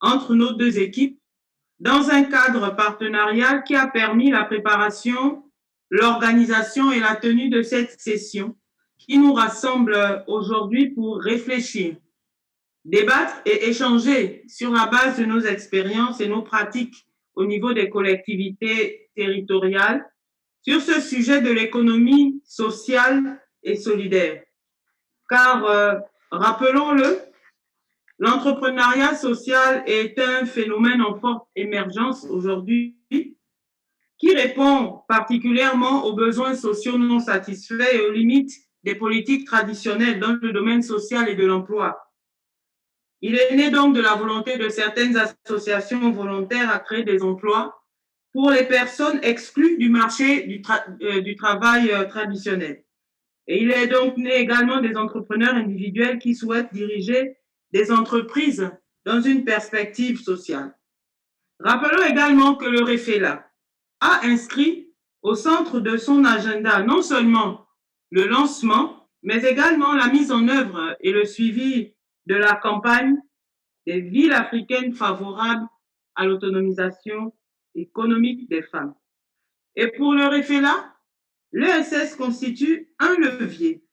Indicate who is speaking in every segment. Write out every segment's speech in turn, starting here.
Speaker 1: entre nos deux équipes dans un cadre partenarial qui a permis la préparation, l'organisation et la tenue de cette session qui nous rassemble aujourd'hui pour réfléchir, débattre et échanger sur la base de nos expériences et nos pratiques au niveau des collectivités territoriales sur ce sujet de l'économie sociale et solidaire. Car, rappelons-le, l'entrepreneuriat social est un phénomène en forte émergence aujourd'hui qui répond particulièrement aux besoins sociaux non satisfaits et aux limites des politiques traditionnelles dans le domaine social et de l'emploi. Il est né donc de la volonté de certaines associations volontaires à créer des emplois pour les personnes exclues du marché du travail traditionnel. Et il est donc né également des entrepreneurs individuels qui souhaitent diriger des entreprises dans une perspective sociale. Rappelons également que le REFELA a inscrit au centre de son agenda non seulement le lancement, mais également la mise en œuvre et le suivi de la campagne des villes africaines favorables à l'autonomisation économique des femmes. Et pour le REFELA, l'ESS constitue un levier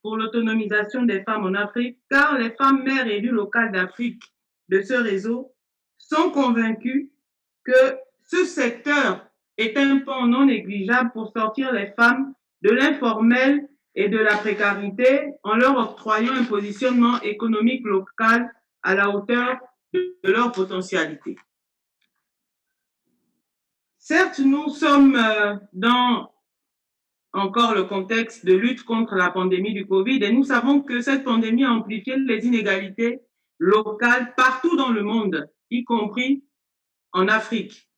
Speaker 1: pour l'autonomisation des femmes en Afrique, car les femmes maires élues locales d'Afrique de ce réseau sont convaincues que ce secteur est un pan non négligeable pour sortir les femmes de l'informel et de la précarité en leur octroyant un positionnement économique local à la hauteur de leur potentialité. Certes, nous sommes dans encore le contexte de lutte contre la pandémie du Covid et nous savons que cette pandémie a amplifié les inégalités locales partout dans le monde, y compris en Afrique.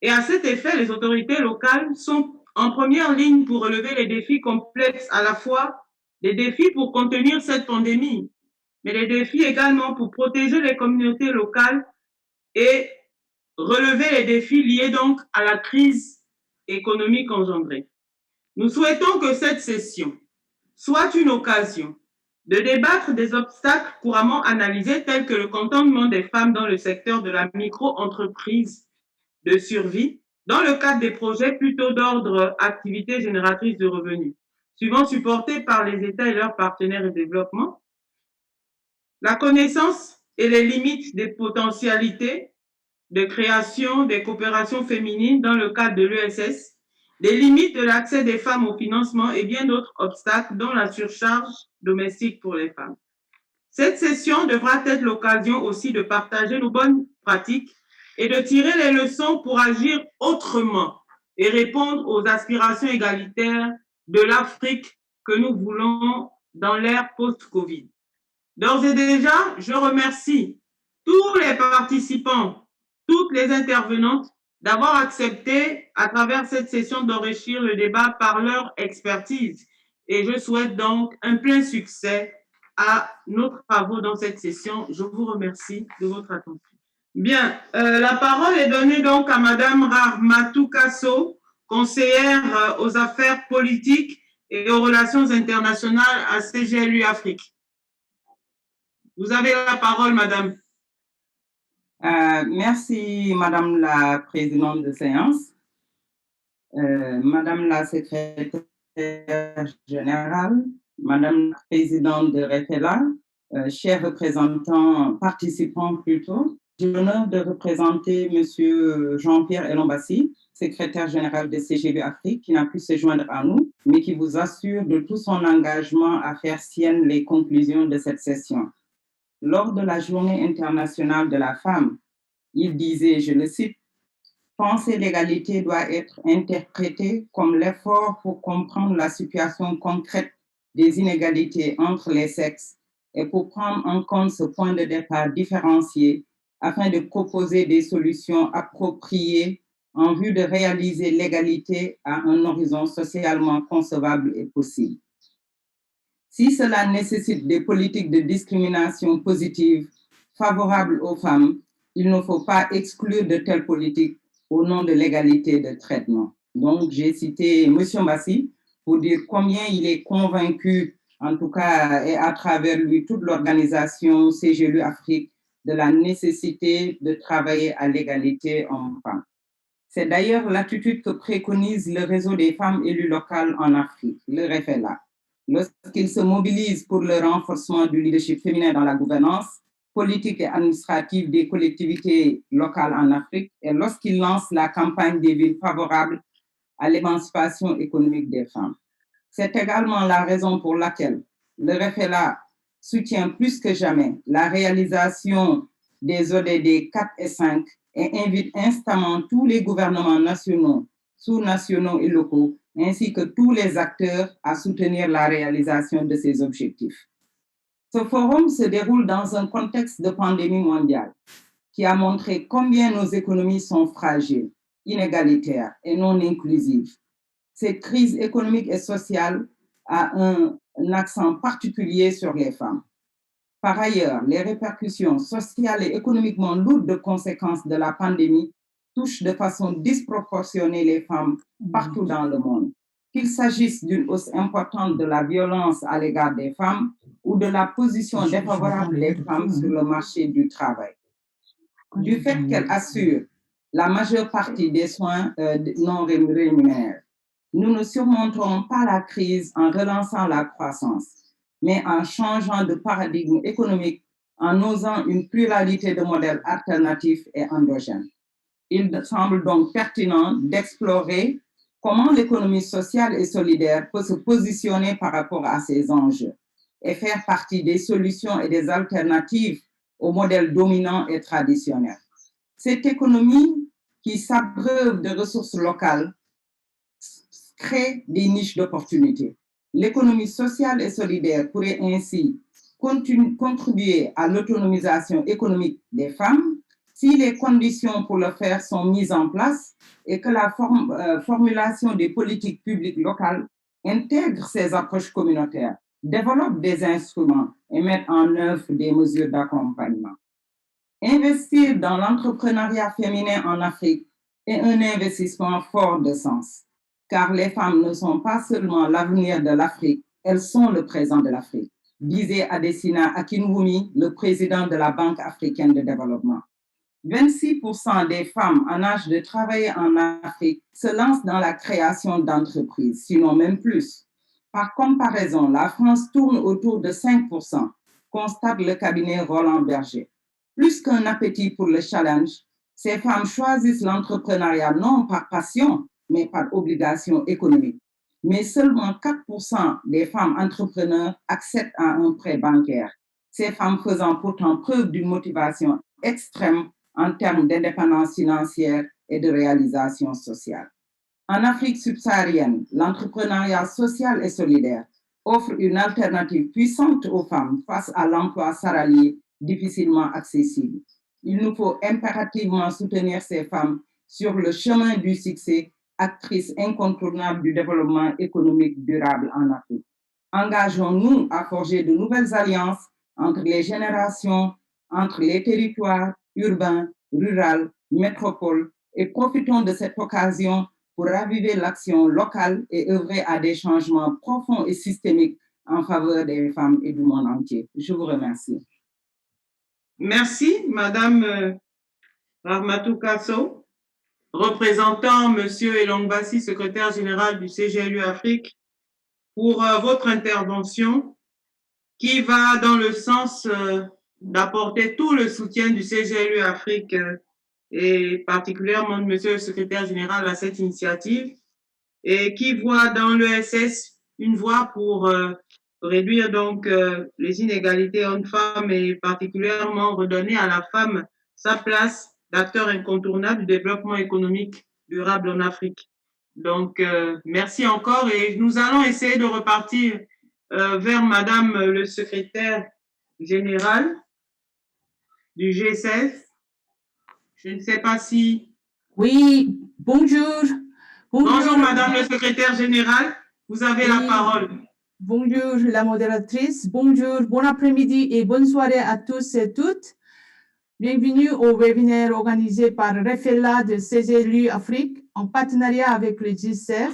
Speaker 1: Et à cet effet, les autorités locales sont en première ligne pour relever les défis complexes, à la fois des défis pour contenir cette pandémie, mais les défis également pour protéger les communautés locales et relever les défis liés donc à la crise économique engendrée. Nous souhaitons que cette session soit une occasion de débattre des obstacles couramment analysés tels que le cantonnement des femmes dans le secteur de la micro-entreprise de survie dans le cadre des projets plutôt d'ordre activité génératrice de revenus, souvent supportés par les États et leurs partenaires de développement, la connaissance et les limites des potentialités de création des coopérations féminines dans le cadre de l'ESS, les limites de l'accès des femmes au financement et bien d'autres obstacles, dont la surcharge domestique pour les femmes. Cette session devra être l'occasion aussi de partager nos bonnes pratiques et de tirer les leçons pour agir autrement et répondre aux aspirations égalitaires de l'Afrique que nous voulons dans l'ère post-Covid. D'ores et déjà, je remercie tous les participants, toutes les intervenantes d'avoir accepté à travers cette session d'enrichir le débat par leur expertise. Et je souhaite donc un plein succès à nos travaux dans cette session. Je vous remercie de votre attention. Bien, la parole est donnée donc à Madame Rahmatou Kasso, conseillère aux affaires politiques et aux relations internationales à CGLU Afrique. Vous avez la parole, Madame.
Speaker 2: Merci, Madame la Présidente de séance, Madame la Secrétaire Générale, Madame la Présidente de REFELA, chers représentants, participants plutôt. J'ai l'honneur de représenter Monsieur Jean-Pierre Elombassi, secrétaire général de CGLU Afrique, qui n'a pu se joindre à nous, mais qui vous assure de tout son engagement à faire siennes les conclusions de cette session. Lors de la Journée internationale de la femme, il disait, je le cite, « Penser l'égalité doit être interprétée comme l'effort pour comprendre la situation concrète des inégalités entre les sexes et pour prendre en compte ce point de départ différencié afin de proposer des solutions appropriées en vue de réaliser l'égalité à un horizon socialement concevable et possible. Si cela nécessite des politiques de discrimination positive favorables aux femmes, il ne faut pas exclure de telles politiques au nom de l'égalité de traitement. » Donc, j'ai cité M. Mbassi pour dire combien il est convaincu, en tout cas, et à travers lui, toute l'organisation CGLU Afrique, de la nécessité de travailler à l'égalité hommes-femmes. C'est d'ailleurs l'attitude que préconise le réseau des femmes élues locales en Afrique, le REFELA, lorsqu'il se mobilise pour le renforcement du leadership féminin dans la gouvernance politique et administrative des collectivités locales en Afrique et lorsqu'il lance la campagne des villes favorables à l'émancipation économique des femmes. C'est également la raison pour laquelle le REFELA soutient plus que jamais la réalisation des ODD 4 et 5 et invite instamment tous les gouvernements nationaux, sous-nationaux et locaux, ainsi que tous les acteurs à soutenir la réalisation de ces objectifs. Ce forum se déroule dans un contexte de pandémie mondiale qui a montré combien nos économies sont fragiles, inégalitaires et non inclusives. Cette crise économique et sociale a un accent particulier sur les femmes. Par ailleurs, les répercussions sociales et économiquement lourdes de conséquences de la pandémie touchent de façon disproportionnée les femmes partout dans le monde, qu'il s'agisse d'une hausse importante de la violence à l'égard des femmes ou de la position défavorable des femmes sur le marché du travail. Du fait qu'elles assurent la majeure partie des soins non rémunérés, nous ne surmonterons pas la crise en relançant la croissance, mais en changeant de paradigme économique, en osant une pluralité de modèles alternatifs et endogènes. Il semble donc pertinent d'explorer comment l'économie sociale et solidaire peut se positionner par rapport à ces enjeux et faire partie des solutions et des alternatives aux modèles dominants et traditionnels. Cette économie qui s'abreuve de ressources locales crée des niches d'opportunités. L'économie sociale et solidaire pourrait ainsi contribuer à l'autonomisation économique des femmes si les conditions pour le faire sont mises en place et que la formulation des politiques publiques locales intègre ces approches communautaires, développe des instruments et met en œuvre des mesures d'accompagnement. Investir dans l'entrepreneuriat féminin en Afrique est un investissement fort de sens, car les femmes ne sont pas seulement l'avenir de l'Afrique, elles sont le présent de l'Afrique, disait Adesina Akinwumi, le président de la Banque africaine de développement. 26% des femmes en âge de travailler en Afrique se lancent dans la création d'entreprises, sinon même plus. Par comparaison, la France tourne autour de 5%, constate le cabinet Roland Berger. Plus qu'un appétit pour le challenge, ces femmes choisissent l'entrepreneuriat non par passion, mais par obligation économique. Mais seulement 4% des femmes entrepreneurs accèdent à un prêt bancaire, ces femmes faisant pourtant preuve d'une motivation extrême en termes d'indépendance financière et de réalisation sociale. En Afrique subsaharienne, l'entrepreneuriat social et solidaire offre une alternative puissante aux femmes face à l'emploi salarié difficilement accessible. Il nous faut impérativement soutenir ces femmes sur le chemin du succès, actrices incontournables du développement économique durable en Afrique. Engageons-nous à forger de nouvelles alliances entre les générations, entre les territoires urbains, ruraux, métropoles et profitons de cette occasion pour raviver l'action locale et œuvrer à des changements profonds et systémiques en faveur des femmes et du monde entier. Je vous remercie.
Speaker 1: Merci, Madame Rahmatou Kasso, représentant Monsieur Elongbassi, secrétaire général du CGLU Afrique, pour votre intervention qui va dans le sens d'apporter tout le soutien du CGLU Afrique et particulièrement de Monsieur le secrétaire général à cette initiative et qui voit dans l'ESS une voie pour réduire donc les inégalités hommes-femmes et particulièrement redonner à la femme sa place d'acteur incontournable du développement économique durable en Afrique. Donc, merci encore et nous allons essayer de repartir vers Madame le secrétaire général du G16. Je ne sais pas si...
Speaker 3: Oui, bonjour.
Speaker 1: Bonjour Madame le secrétaire général, vous avez la parole.
Speaker 3: Bonjour la modératrice, bonjour, bon après-midi et bonne soirée à tous et toutes. Bienvenue au webinaire organisé par REFELA de CGLU Afrique en partenariat avec le G7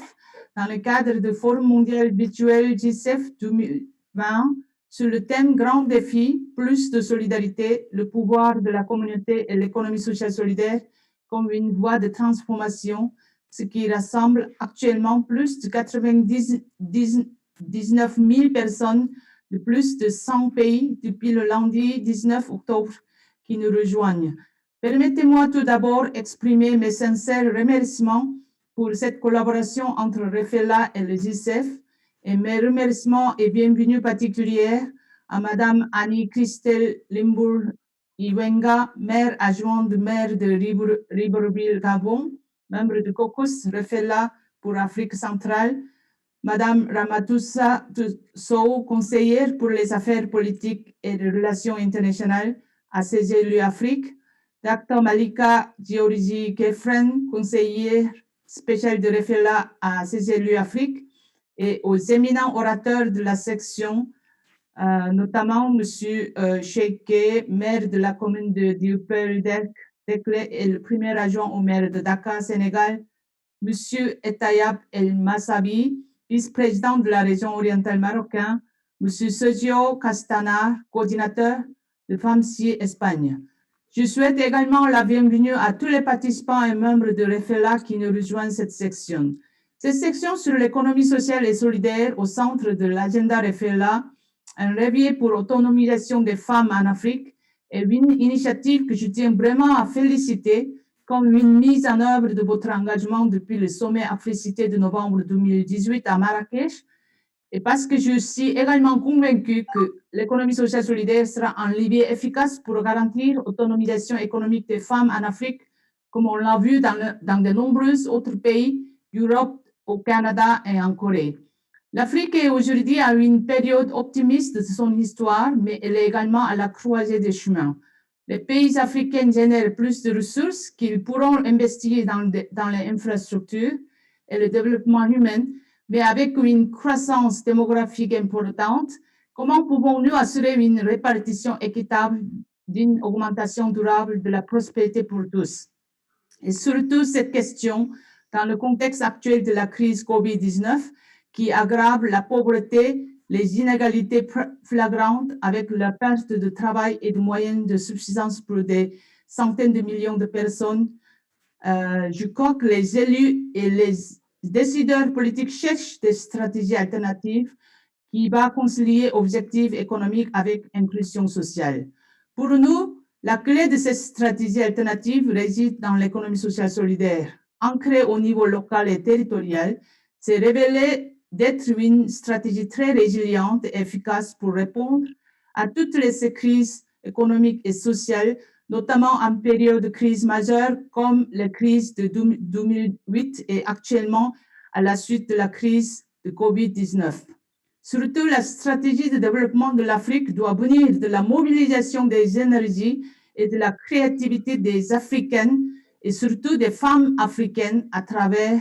Speaker 3: dans le cadre du Forum mondial virtuel G7 2020 sur le thème Grand défi, plus de solidarité, le pouvoir de la communauté et l'économie sociale solidaire comme une voie de transformation, ce qui rassemble actuellement plus de 99 000 personnes de plus de 100 pays depuis le lundi 19 octobre qui nous rejoignent. Permettez-moi tout d'abord exprimer mes sincères remerciements pour cette collaboration entre REFELA et le GICEF et mes remerciements et bienvenue particulière à Madame Annie-Christelle Limbourg-Iwenga, maire adjointe de maire de Libreville, Gabon, membre de COCOS REFELA pour Afrique centrale, Madame Ramatoussa Sow, conseillère pour les affaires politiques et les relations internationales à CGLU Afrique, Dr. Malika Georgi Kefren, conseillère spéciale de REFELA à CGLU Afrique, et aux éminents orateurs de la section, notamment M. Cheike, maire de la commune de Dieuppeul-Derklé et le premier adjoint au maire de Dakar, Sénégal, M. Etayab El Massabi, vice-président de la région orientale marocaine, M. Sergio Castanar, coordinateur de FAMSI Espagne. Je souhaite également la bienvenue à tous les participants et membres de REFELA qui nous rejoignent cette section. Cette section sur l'économie sociale et solidaire au centre de l'agenda REFELA, un réveil pour l'autonomisation des femmes en Afrique, est une initiative que je tiens vraiment à féliciter comme une mise en œuvre de votre engagement depuis le sommet Africité de novembre 2018 à Marrakech, et parce que je suis également convaincue que l'économie sociale solidaire sera un levier efficace pour garantir l'autonomisation économique des femmes en Afrique, comme on l'a vu dans de nombreux autres pays d'Europe, au Canada et en Corée. L'Afrique est aujourd'hui à une période optimiste de son histoire, mais elle est également à la croisée des chemins. Les pays africains génèrent plus de ressources qu'ils pourront investir dans les infrastructures et le développement humain, mais avec une croissance démographique importante, comment pouvons-nous assurer une répartition équitable d'une augmentation durable de la prospérité pour tous? Et surtout, cette question, dans le contexte actuel de la crise COVID-19, qui aggrave la pauvreté, les inégalités flagrantes avec la perte de travail et de moyens de subsistance pour des centaines de millions de personnes, je crois que les élus et les décideurs politiques cherchent des stratégies alternatives qui vont concilier objectifs économiques avec inclusion sociale. Pour nous, la clé de cette stratégie alternative réside dans l'économie sociale solidaire. Ancrée au niveau local et territorial, s'est révélée d'être une stratégie très résiliente et efficace pour répondre à toutes les crises économiques et sociales, notamment en période de crise majeure comme la crise de 2008 et actuellement à la suite de la crise de COVID-19. Surtout, la stratégie de développement de l'Afrique doit venir de la mobilisation des énergies et de la créativité des Africaines et surtout des femmes africaines à travers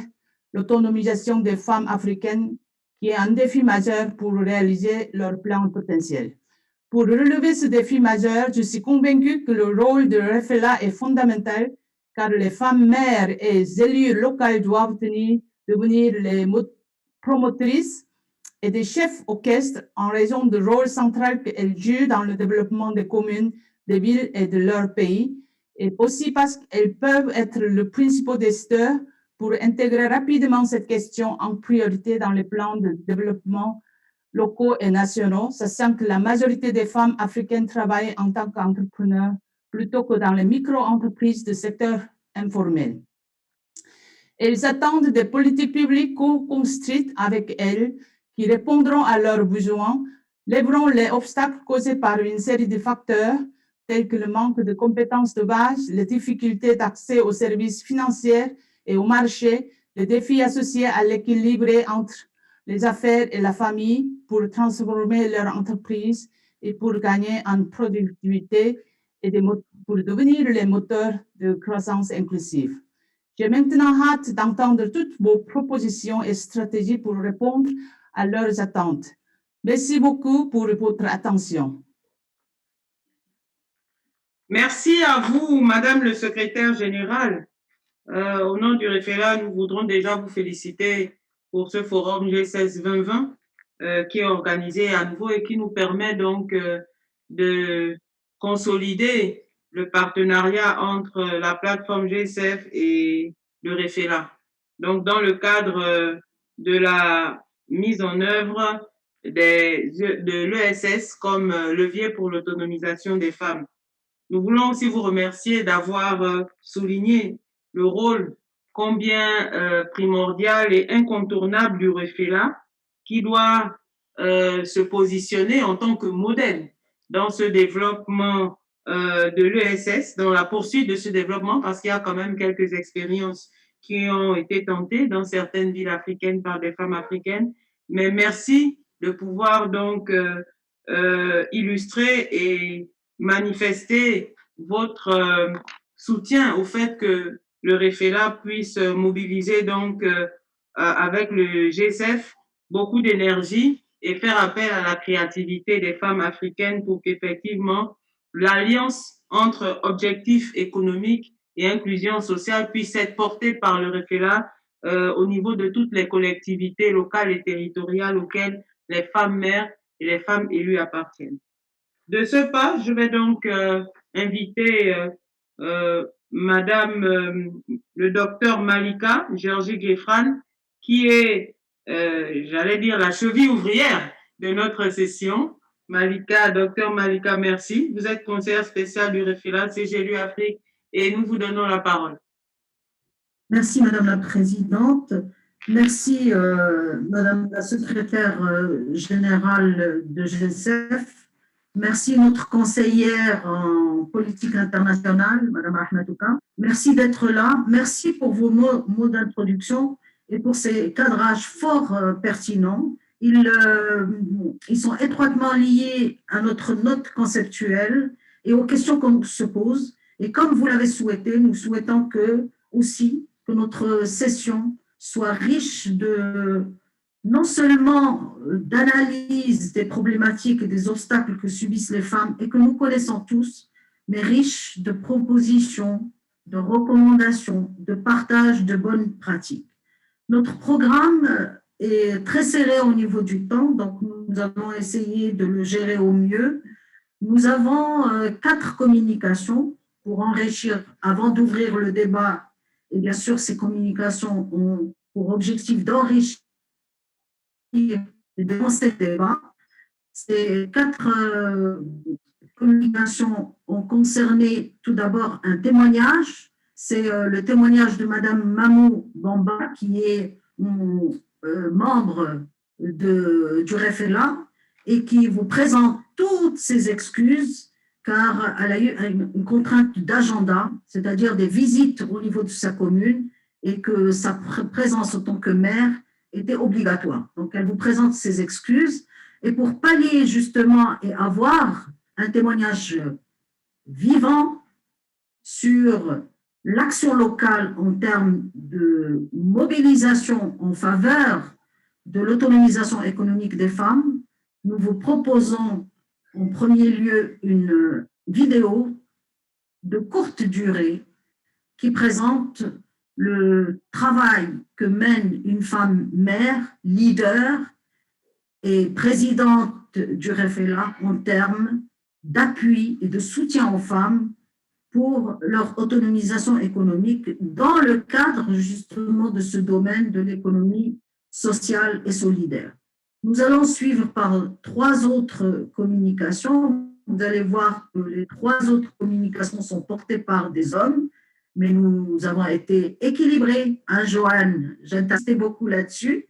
Speaker 3: l'autonomisation des femmes africaines qui est un défi majeur pour réaliser leur plein potentiel. Pour relever ce défi majeur, je suis convaincue que le rôle de REFELA est fondamental car les femmes mères et les élus locaux doivent devenir les promotrices et des chefs orchestres en raison du rôle central qu'elles jouent dans le développement des communes, des villes et de leur pays, et aussi parce qu'elles peuvent être le principal décideur pour intégrer rapidement cette question en priorité dans les plans de développement locaux et nationaux, sachant que la majorité des femmes africaines travaillent en tant qu'entrepreneurs plutôt que dans les micro-entreprises du secteur informel. Elles attendent des politiques publiques co-construites avec elles qui répondront à leurs besoins, lèveront les obstacles causés par une série de facteurs tels que le manque de compétences de base, les difficultés d'accès aux services financiers et au marché, les défis associés à l'équilibre entre les affaires et la famille pour transformer leur entreprise et pour gagner en productivité et pour devenir les moteurs de croissance inclusive. J'ai maintenant hâte d'entendre toutes vos propositions et stratégies pour répondre à leurs attentes. Merci beaucoup pour votre attention.
Speaker 1: Merci à vous, Madame le secrétaire général. Au nom du REFELA, nous voudrons déjà vous féliciter pour ce forum G16 2020 qui est organisé à nouveau et qui nous permet donc de consolider le partenariat entre la plateforme GSF et le REFELA. Donc, dans le cadre de la mise en œuvre de l'ESS comme levier pour l'autonomisation des femmes. Nous voulons aussi vous remercier d'avoir souligné le rôle combien primordial et incontournable du REFELA, qui doit se positionner en tant que modèle dans ce développement de l'ESS, dans la poursuite de ce développement, parce qu'il y a quand même quelques expériences qui ont été tentées dans certaines villes africaines par des femmes africaines. Mais merci de pouvoir donc illustrer et manifester votre soutien au fait que le REFELA puisse mobiliser donc avec le GSF beaucoup d'énergie et faire appel à la créativité des femmes africaines pour qu'effectivement l'alliance entre objectifs économiques et inclusion sociale puisse être portée par le REFELA au niveau de toutes les collectivités locales et territoriales auxquelles les femmes mères et les femmes élues appartiennent. De ce pas, je vais donc inviter Madame le docteur Malika Georgie Ghefran, qui est, j'allais dire, la cheville ouvrière de notre session. Malika, docteur Malika, merci. Vous êtes conseillère spéciale du REFELA CGLU Afrique et nous vous donnons la parole.
Speaker 4: Merci Madame la Présidente. Merci Madame la Secrétaire Générale de GSF. Merci notre conseillère en politique internationale, Madame Ahmadouka. Merci d'être là. Merci pour vos mots d'introduction et pour ces cadrages fort pertinents. Ils sont étroitement liés à notre note conceptuelle et aux questions qu'on se pose. Et comme vous l'avez souhaité, nous souhaitons que notre session soit riche de non seulement d'analyse des problématiques et des obstacles que subissent les femmes et que nous connaissons tous, mais riche de propositions, de recommandations, de partage de bonnes pratiques. Notre programme est très serré au niveau du temps, donc nous avons essayé de le gérer au mieux. Nous avons 4 communications pour enrichir, avant d'ouvrir le débat. Et bien sûr, ces communications ont pour objectif d'enrichir et de lancer le débat. Ces 4 communications ont concerné tout d'abord un témoignage. C'est le témoignage de Madame Mamou Bamba, qui est membre du REFELA et qui vous présente toutes ses excuses car elle a eu une contrainte d'agenda, c'est-à-dire des visites au niveau de sa commune et que sa présence en tant que maire était obligatoire. Donc, elle vous présente ses excuses et pour pallier justement et avoir un témoignage vivant sur l'action locale en termes de mobilisation en faveur de l'autonomisation économique des femmes, nous vous proposons en premier lieu une vidéo de courte durée qui présente le travail que mène une femme mère, leader et présidente du REFELA en termes d'appui et de soutien aux femmes pour leur autonomisation économique dans le cadre justement de ce domaine de l'économie sociale et solidaire. Nous allons suivre par 3 autres communications. Vous allez voir que les 3 autres communications sont portées par des hommes, mais nous avons été équilibrés. Hein, Joanne, j'ai insisté beaucoup là-dessus.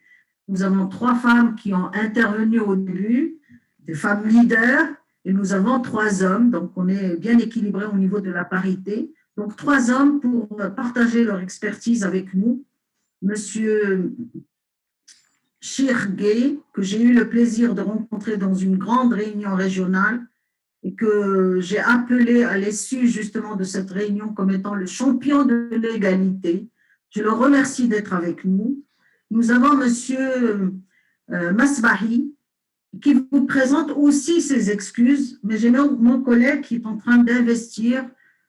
Speaker 4: Nous avons 3 femmes qui ont intervenu au début, des femmes leaders, et nous avons 3 hommes, donc on est bien équilibré au niveau de la parité. Donc 3 hommes pour partager leur expertise avec nous. Monsieur Chirgué, que j'ai eu le plaisir de rencontrer dans une grande réunion régionale et que j'ai appelé à l'issue justement de cette réunion comme étant le champion de l'égalité. Je le remercie d'être avec nous. Nous avons monsieur Masbahi qui vous présente aussi ses excuses, mais j'ai mon collègue qui est en train d'investir,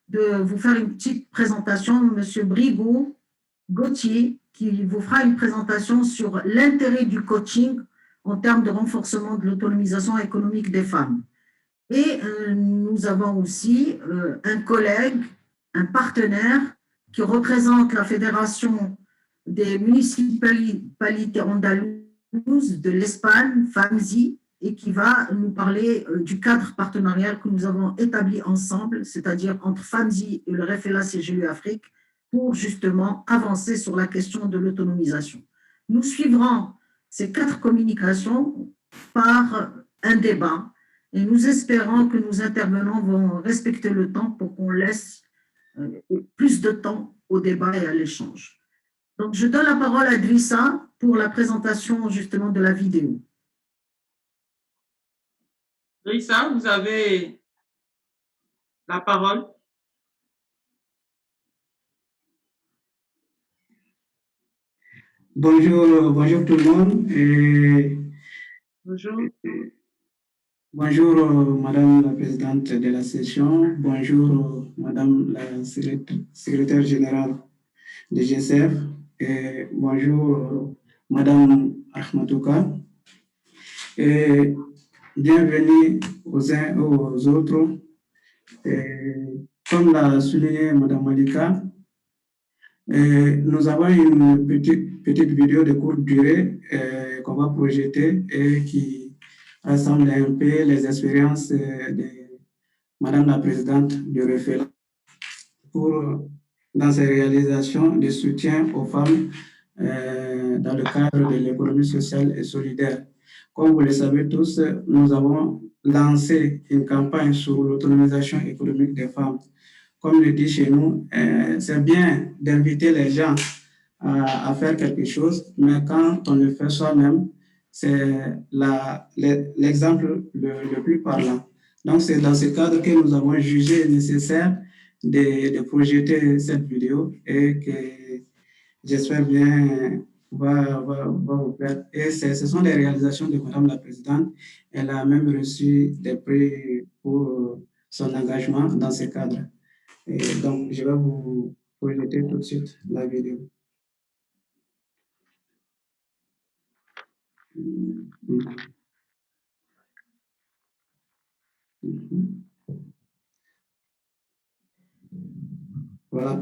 Speaker 4: de vous faire une petite présentation, monsieur Brigaud Gauthier, qui vous fera une présentation sur l'intérêt du coaching en termes de renforcement de l'autonomisation économique des femmes. Et nous avons aussi un collègue, un partenaire qui représente la Fédération des municipalités andalouses de l'Espagne, FAMSI, et qui va nous parler du cadre partenarial que nous avons établi ensemble, c'est-à-dire entre FAMSI et le REFELA CGLU Afrique, pour justement avancer sur la question de l'autonomisation. Nous suivrons ces 4 communications par un débat et nous espérons que nos intervenants vont respecter le temps pour qu'on laisse plus de temps au débat et à l'échange. Donc, je donne la parole à Drissa pour la présentation justement de la vidéo.
Speaker 1: Drissa, vous avez la parole.
Speaker 5: Bonjour tout le monde.
Speaker 1: Bonjour.
Speaker 5: Bonjour Madame la Présidente de la session. Bonjour Madame la Secrétaire Générale de GCF. Et bonjour Madame Ahmadouka. Et bienvenue aux uns et aux autres. Et comme l'a souligné Madame Malika, nous avons une petite vidéo de courte durée qu'on va projeter et qui rassemble un peu les expériences de Madame la Présidente du REFELA dans ses réalisations de soutien aux femmes dans le cadre de l'économie sociale et solidaire. Comme vous le savez tous, nous avons lancé une campagne sur l'autonomisation économique des femmes. Comme le dit chez nous, c'est bien d'inviter les gens à faire quelque chose, mais quand on le fait soi-même, c'est l'exemple le plus parlant. Donc, c'est dans ce cadre que nous avons jugé nécessaire de projeter cette vidéo et que j'espère bien va vous plaire. Et ce sont des réalisations de Madame la Présidente. Elle a même reçu des prix pour son engagement dans ce cadre. Et donc, je vais vous projeter tout de suite la vidéo. Voilà.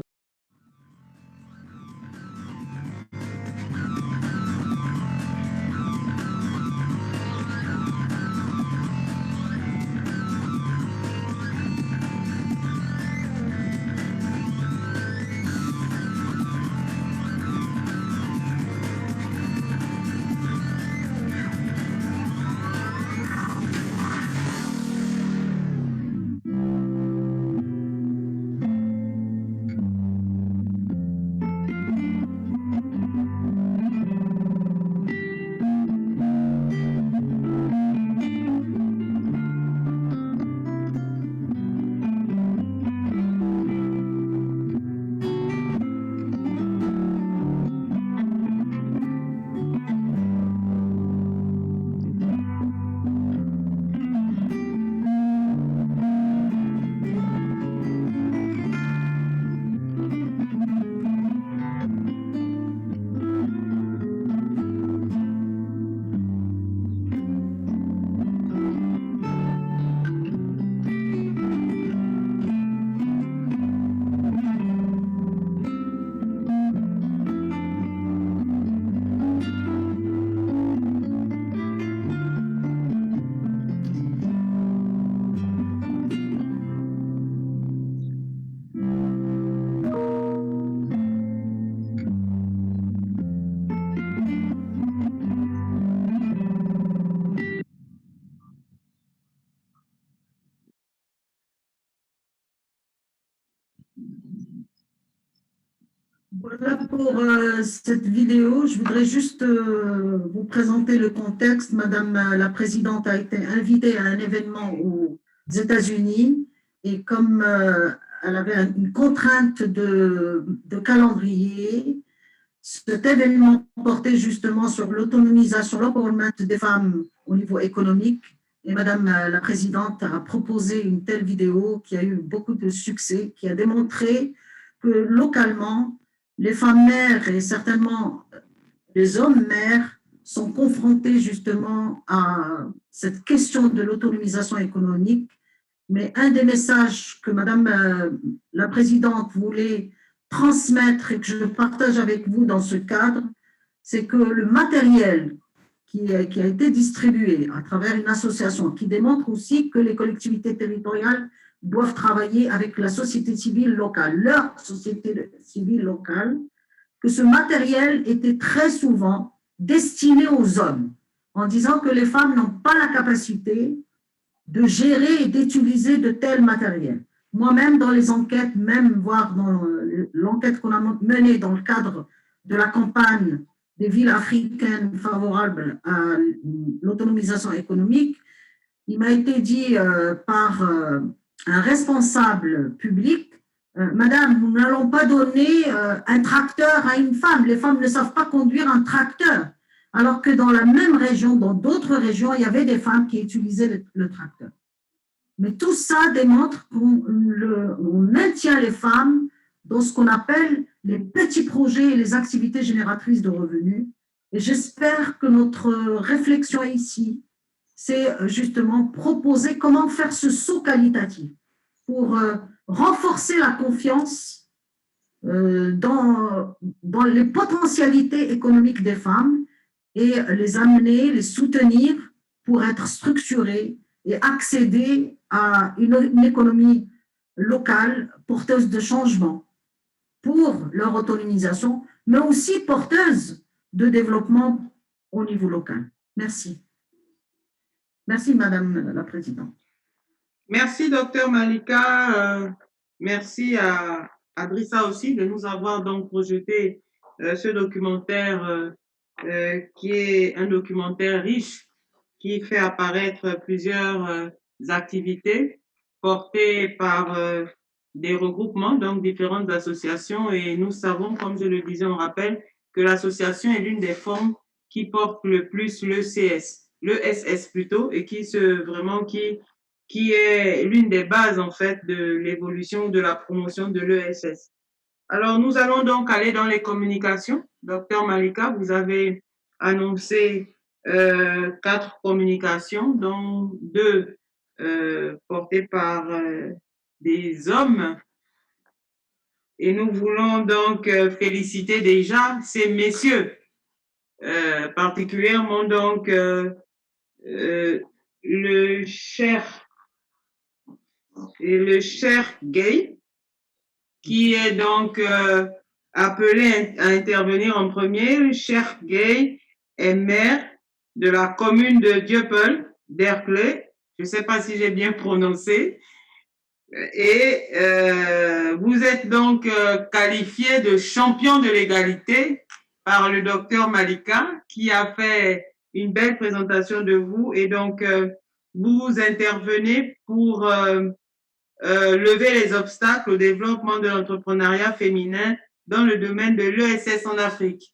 Speaker 4: Voilà pour cette vidéo. Je voudrais juste vous présenter le contexte. Madame la Présidente a été invitée à un événement aux États-Unis et comme elle avait une contrainte de calendrier, cet événement portait justement sur l'autonomisation, l'empowerment des femmes au niveau économique. Et Madame la Présidente a proposé une telle vidéo qui a eu beaucoup de succès, qui a démontré que localement, les femmes mères et certainement les hommes mères sont confrontés justement à cette question de l'autonomisation économique. Mais un des messages que Madame la Présidente voulait transmettre et que je partage avec vous dans ce cadre, c'est que le matériel qui a été distribué à travers une association qui démontre aussi que les collectivités territoriales doivent travailler avec la société civile locale, leur société civile locale, que ce matériel était très souvent destiné aux hommes, en disant que les femmes n'ont pas la capacité de gérer et d'utiliser de tels matériels. Moi-même, dans les enquêtes, même voire dans l'enquête qu'on a menée dans le cadre de la campagne des villes africaines favorables à l'autonomisation économique, il m'a été dit par un responsable public, Madame, nous n'allons pas donner un tracteur à une femme. Les femmes ne savent pas conduire un tracteur. Alors que dans la même région, dans d'autres régions, il y avait des femmes qui utilisaient le tracteur. Mais tout ça démontre qu'on maintient les femmes dans ce qu'on appelle les petits projets et les activités génératrices de revenus. Et j'espère que notre réflexion ici, c'est justement proposer comment faire ce saut qualitatif pour renforcer la confiance dans les potentialités économiques des femmes et les amener, les soutenir pour être structurées et accéder à une économie locale porteuse de changement pour leur autonomisation, mais aussi porteuse de développement au niveau local. Merci. Merci, Madame la Présidente.
Speaker 1: Merci, Docteur Malika. Merci à Drissa aussi de nous avoir donc projeté ce documentaire qui est un documentaire riche qui fait apparaître plusieurs activités portées par des regroupements, donc différentes associations. Et nous savons, comme je le disais, on rappelle que l'association est l'une des formes qui porte le plus l'ESS plutôt, et qui est l'une des bases en fait de l'évolution, de la promotion de l'ESS. Alors, nous allons donc aller dans les communications. Docteur Malika, vous avez annoncé 4 communications, dont 2 portées par des hommes. Et nous voulons donc féliciter déjà ces messieurs, particulièrement donc le cher Gay, qui est donc appelé à intervenir en premier. Le cher Gay est maire de la commune de Dieuppeul, d'Erclay. Je ne sais pas si j'ai bien prononcé. Et vous êtes donc qualifié de champion de l'égalité par le docteur Malika, qui a fait une belle présentation de vous. Et donc, vous intervenez pour lever les obstacles au développement de l'entrepreneuriat féminin dans le domaine de l'ESS en Afrique.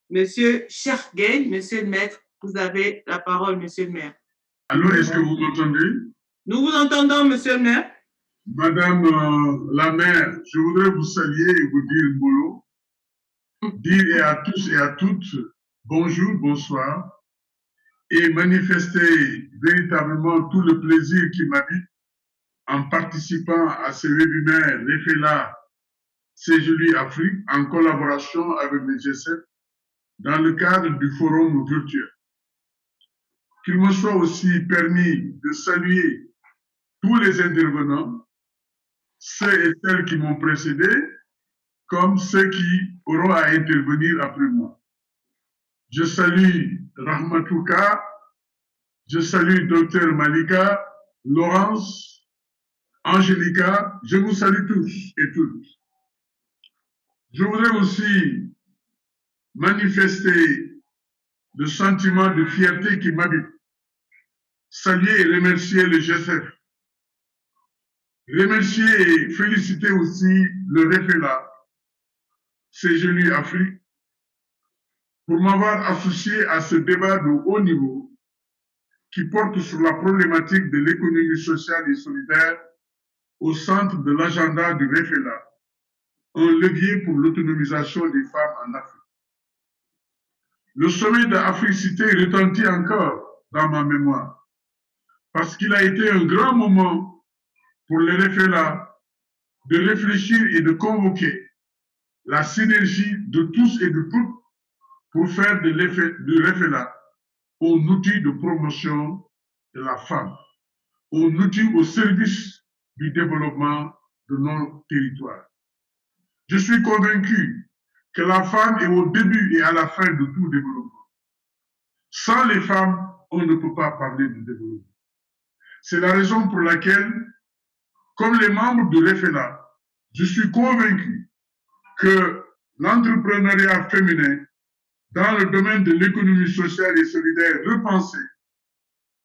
Speaker 1: Monsieur Chergay, monsieur le maître, vous avez la parole, monsieur le maire.
Speaker 6: Allô, est-ce que vous m'entendez?
Speaker 1: Nous vous entendons, monsieur le maire.
Speaker 6: Madame la maire, je voudrais vous saluer et vous dire Mbolo, dire à tous et à toutes bonjour, bonsoir, et manifester véritablement tout le plaisir qui m'habite en participant à ce webinaire REFELA CGLUI Afrique en collaboration avec le G7 dans le cadre du forum virtuel. Qu'il me soit aussi permis de saluer tous les intervenants, ceux et celles qui m'ont précédé, comme ceux qui auront à intervenir après moi. Je salue Rahmatouka, je salue Dr Malika, Laurence, Angélica, je vous salue tous et toutes. Je voudrais aussi manifester le sentiment de fierté qui m'habite, saluer et remercier le G7, remercier et féliciter aussi le REFELA, CGLUI Afrique, pour m'avoir associé à ce débat de haut niveau qui porte sur la problématique de l'économie sociale et solidaire au centre de l'agenda du REFELA, un levier pour l'autonomisation des femmes en Afrique. Le sommet d'Africité retentit encore dans ma mémoire, parce qu'il a été un grand moment pour le REFELA de réfléchir et de convoquer la synergie de tous et de toutes pour faire de REFELA un outil de promotion de la femme, un outil au service du développement de nos territoires. Je suis convaincu que la femme est au début et à la fin de tout développement. Sans les femmes, on ne peut pas parler de développement. C'est la raison pour laquelle, comme les membres de REFELA, je suis convaincu que l'entrepreneuriat féminin dans le domaine de l'économie sociale et solidaire repensée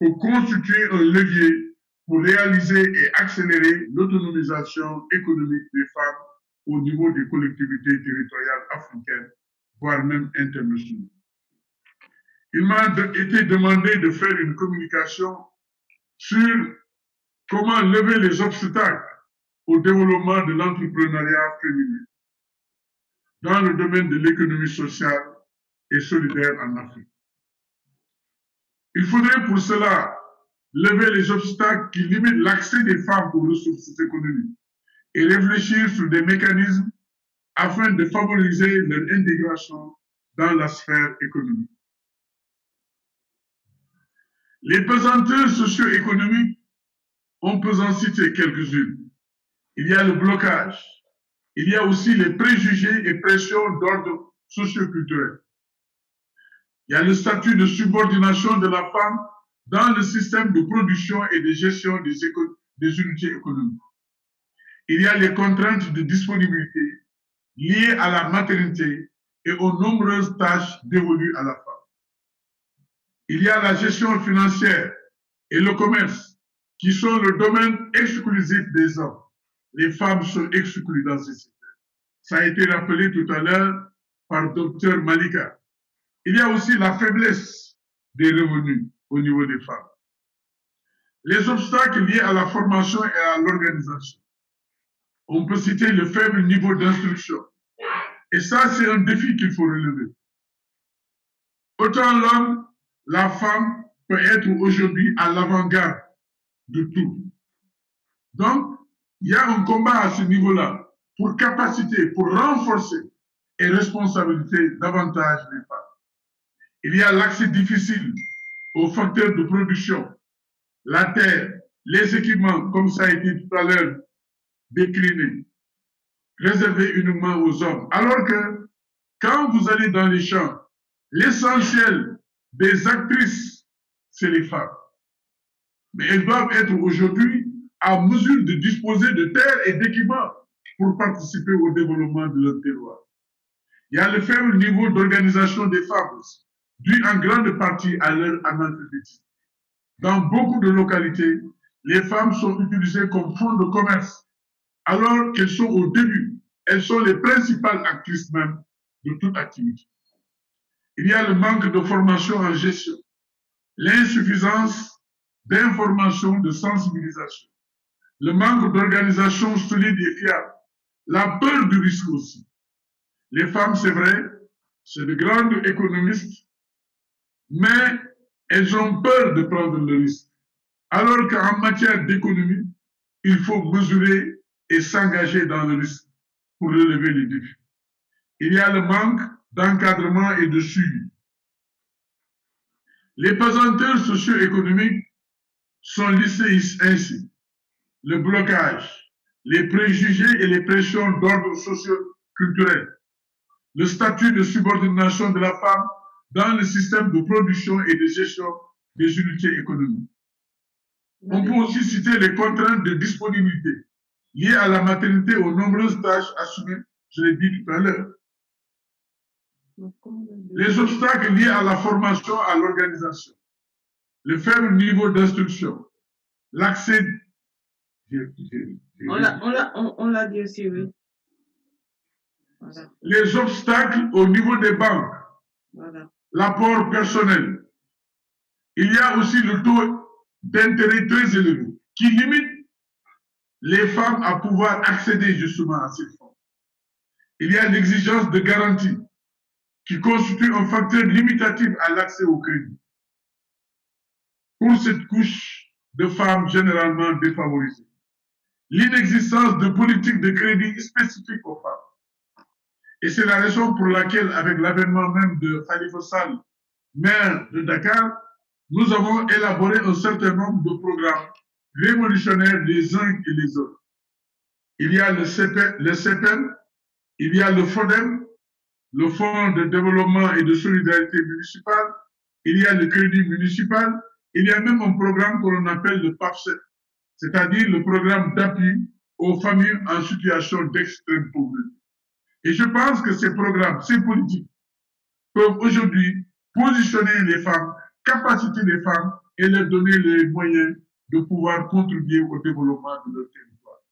Speaker 6: peut constituer un levier pour réaliser et accélérer l'autonomisation économique des femmes au niveau des collectivités territoriales africaines, voire même internationales. Il m'a été demandé de faire une communication sur comment lever les obstacles au développement de l'entrepreneuriat féminin dans le domaine de l'économie sociale et solidaire en Afrique. Il faudrait pour cela lever les obstacles qui limitent l'accès des femmes aux ressources économiques et réfléchir sur des mécanismes afin de favoriser leur intégration dans la sphère économique. Les pesanteurs socio-économiques, on peut en citer quelques-unes. Il y a le blocage, il y a aussi les préjugés et pressions d'ordre socio-culturel. Il y a le statut de subordination de la femme dans le système de production et de gestion des unités économiques. Il y a les contraintes de disponibilité liées à la maternité et aux nombreuses tâches dévolues à la femme. Il y a la gestion financière et le commerce qui sont le domaine exclusif des hommes. Les femmes sont exclues dans ces secteurs. Ça a été rappelé tout à l'heure par Dr Malika. Il y a aussi la faiblesse des revenus au niveau des femmes. Les obstacles liés à la formation et à l'organisation. On peut citer le faible niveau d'instruction. Et ça, c'est un défi qu'il faut relever. Autant l'homme, la femme peut être aujourd'hui à l'avant-garde de tout. Donc, il y a un combat à ce niveau-là pour capaciter, pour renforcer et responsabiliser davantage les femmes. Il y a l'accès difficile aux facteurs de production, la terre, les équipements, comme ça a été tout à l'heure décliné, réservés uniquement aux hommes. Alors que quand vous allez dans les champs, l'essentiel des actrices, c'est les femmes. Mais elles doivent être aujourd'hui à mesure de disposer de terres et d'équipements pour participer au développement de leur terroir. Il y a le faible niveau d'organisation des femmes, dû en grande partie à leur analphabétisme. Dans beaucoup de localités, les femmes sont utilisées comme fonds de commerce, alors qu'elles sont au début. Elles sont les principales actrices même de toute activité. Il y a le manque de formation en gestion, l'insuffisance d'information, de sensibilisation, le manque d'organisation solide et fiable, la peur du risque aussi. Les femmes, c'est vrai, c'est de grandes économistes, mais elles ont peur de prendre le risque. Alors qu'en matière d'économie, il faut mesurer et s'engager dans le risque pour relever les défis. Il y a le manque d'encadrement et de suivi. Les pesanteurs socio-économiques sont listés ainsi. Le blocage, les préjugés et les pressions d'ordre socio-culturel, le statut de subordination de la femme dans le système de production et de gestion des unités économiques. On peut aussi citer les contraintes de disponibilité liées à la maternité aux nombreuses tâches assumées, je l'ai dit tout à l'heure. Les obstacles liés à la formation, à l'organisation, le faible niveau d'instruction, l'accès...
Speaker 1: On l'a dit aussi, oui. Voilà.
Speaker 6: Les obstacles au niveau des banques,
Speaker 1: Voilà.
Speaker 6: l'apport personnel. Il y a aussi le taux d'intérêt très élevé qui limite les femmes à pouvoir accéder justement à ces fonds. Il y a l'exigence de garantie qui constitue un facteur limitatif à l'accès au crédit pour cette couche de femmes généralement défavorisées. L'inexistence de politiques de crédit spécifiques aux femmes. Et c'est la raison pour laquelle, avec l'avènement même de Khalifa Sall, maire de Dakar, nous avons élaboré un certain nombre de programmes révolutionnaires les uns et les autres. Il y a le CEPEM, il y a le FODEM, le Fonds de développement et de solidarité municipale, il y a le crédit municipal, il y a même un programme que l'on appelle le PAPSET, c'est-à-dire le programme d'appui aux familles en situation d'extrême pauvreté. Et je pense que ces programmes, ces politiques, peuvent aujourd'hui positionner les femmes, capaciter les femmes et leur donner les moyens de pouvoir contribuer au développement de leur territoire.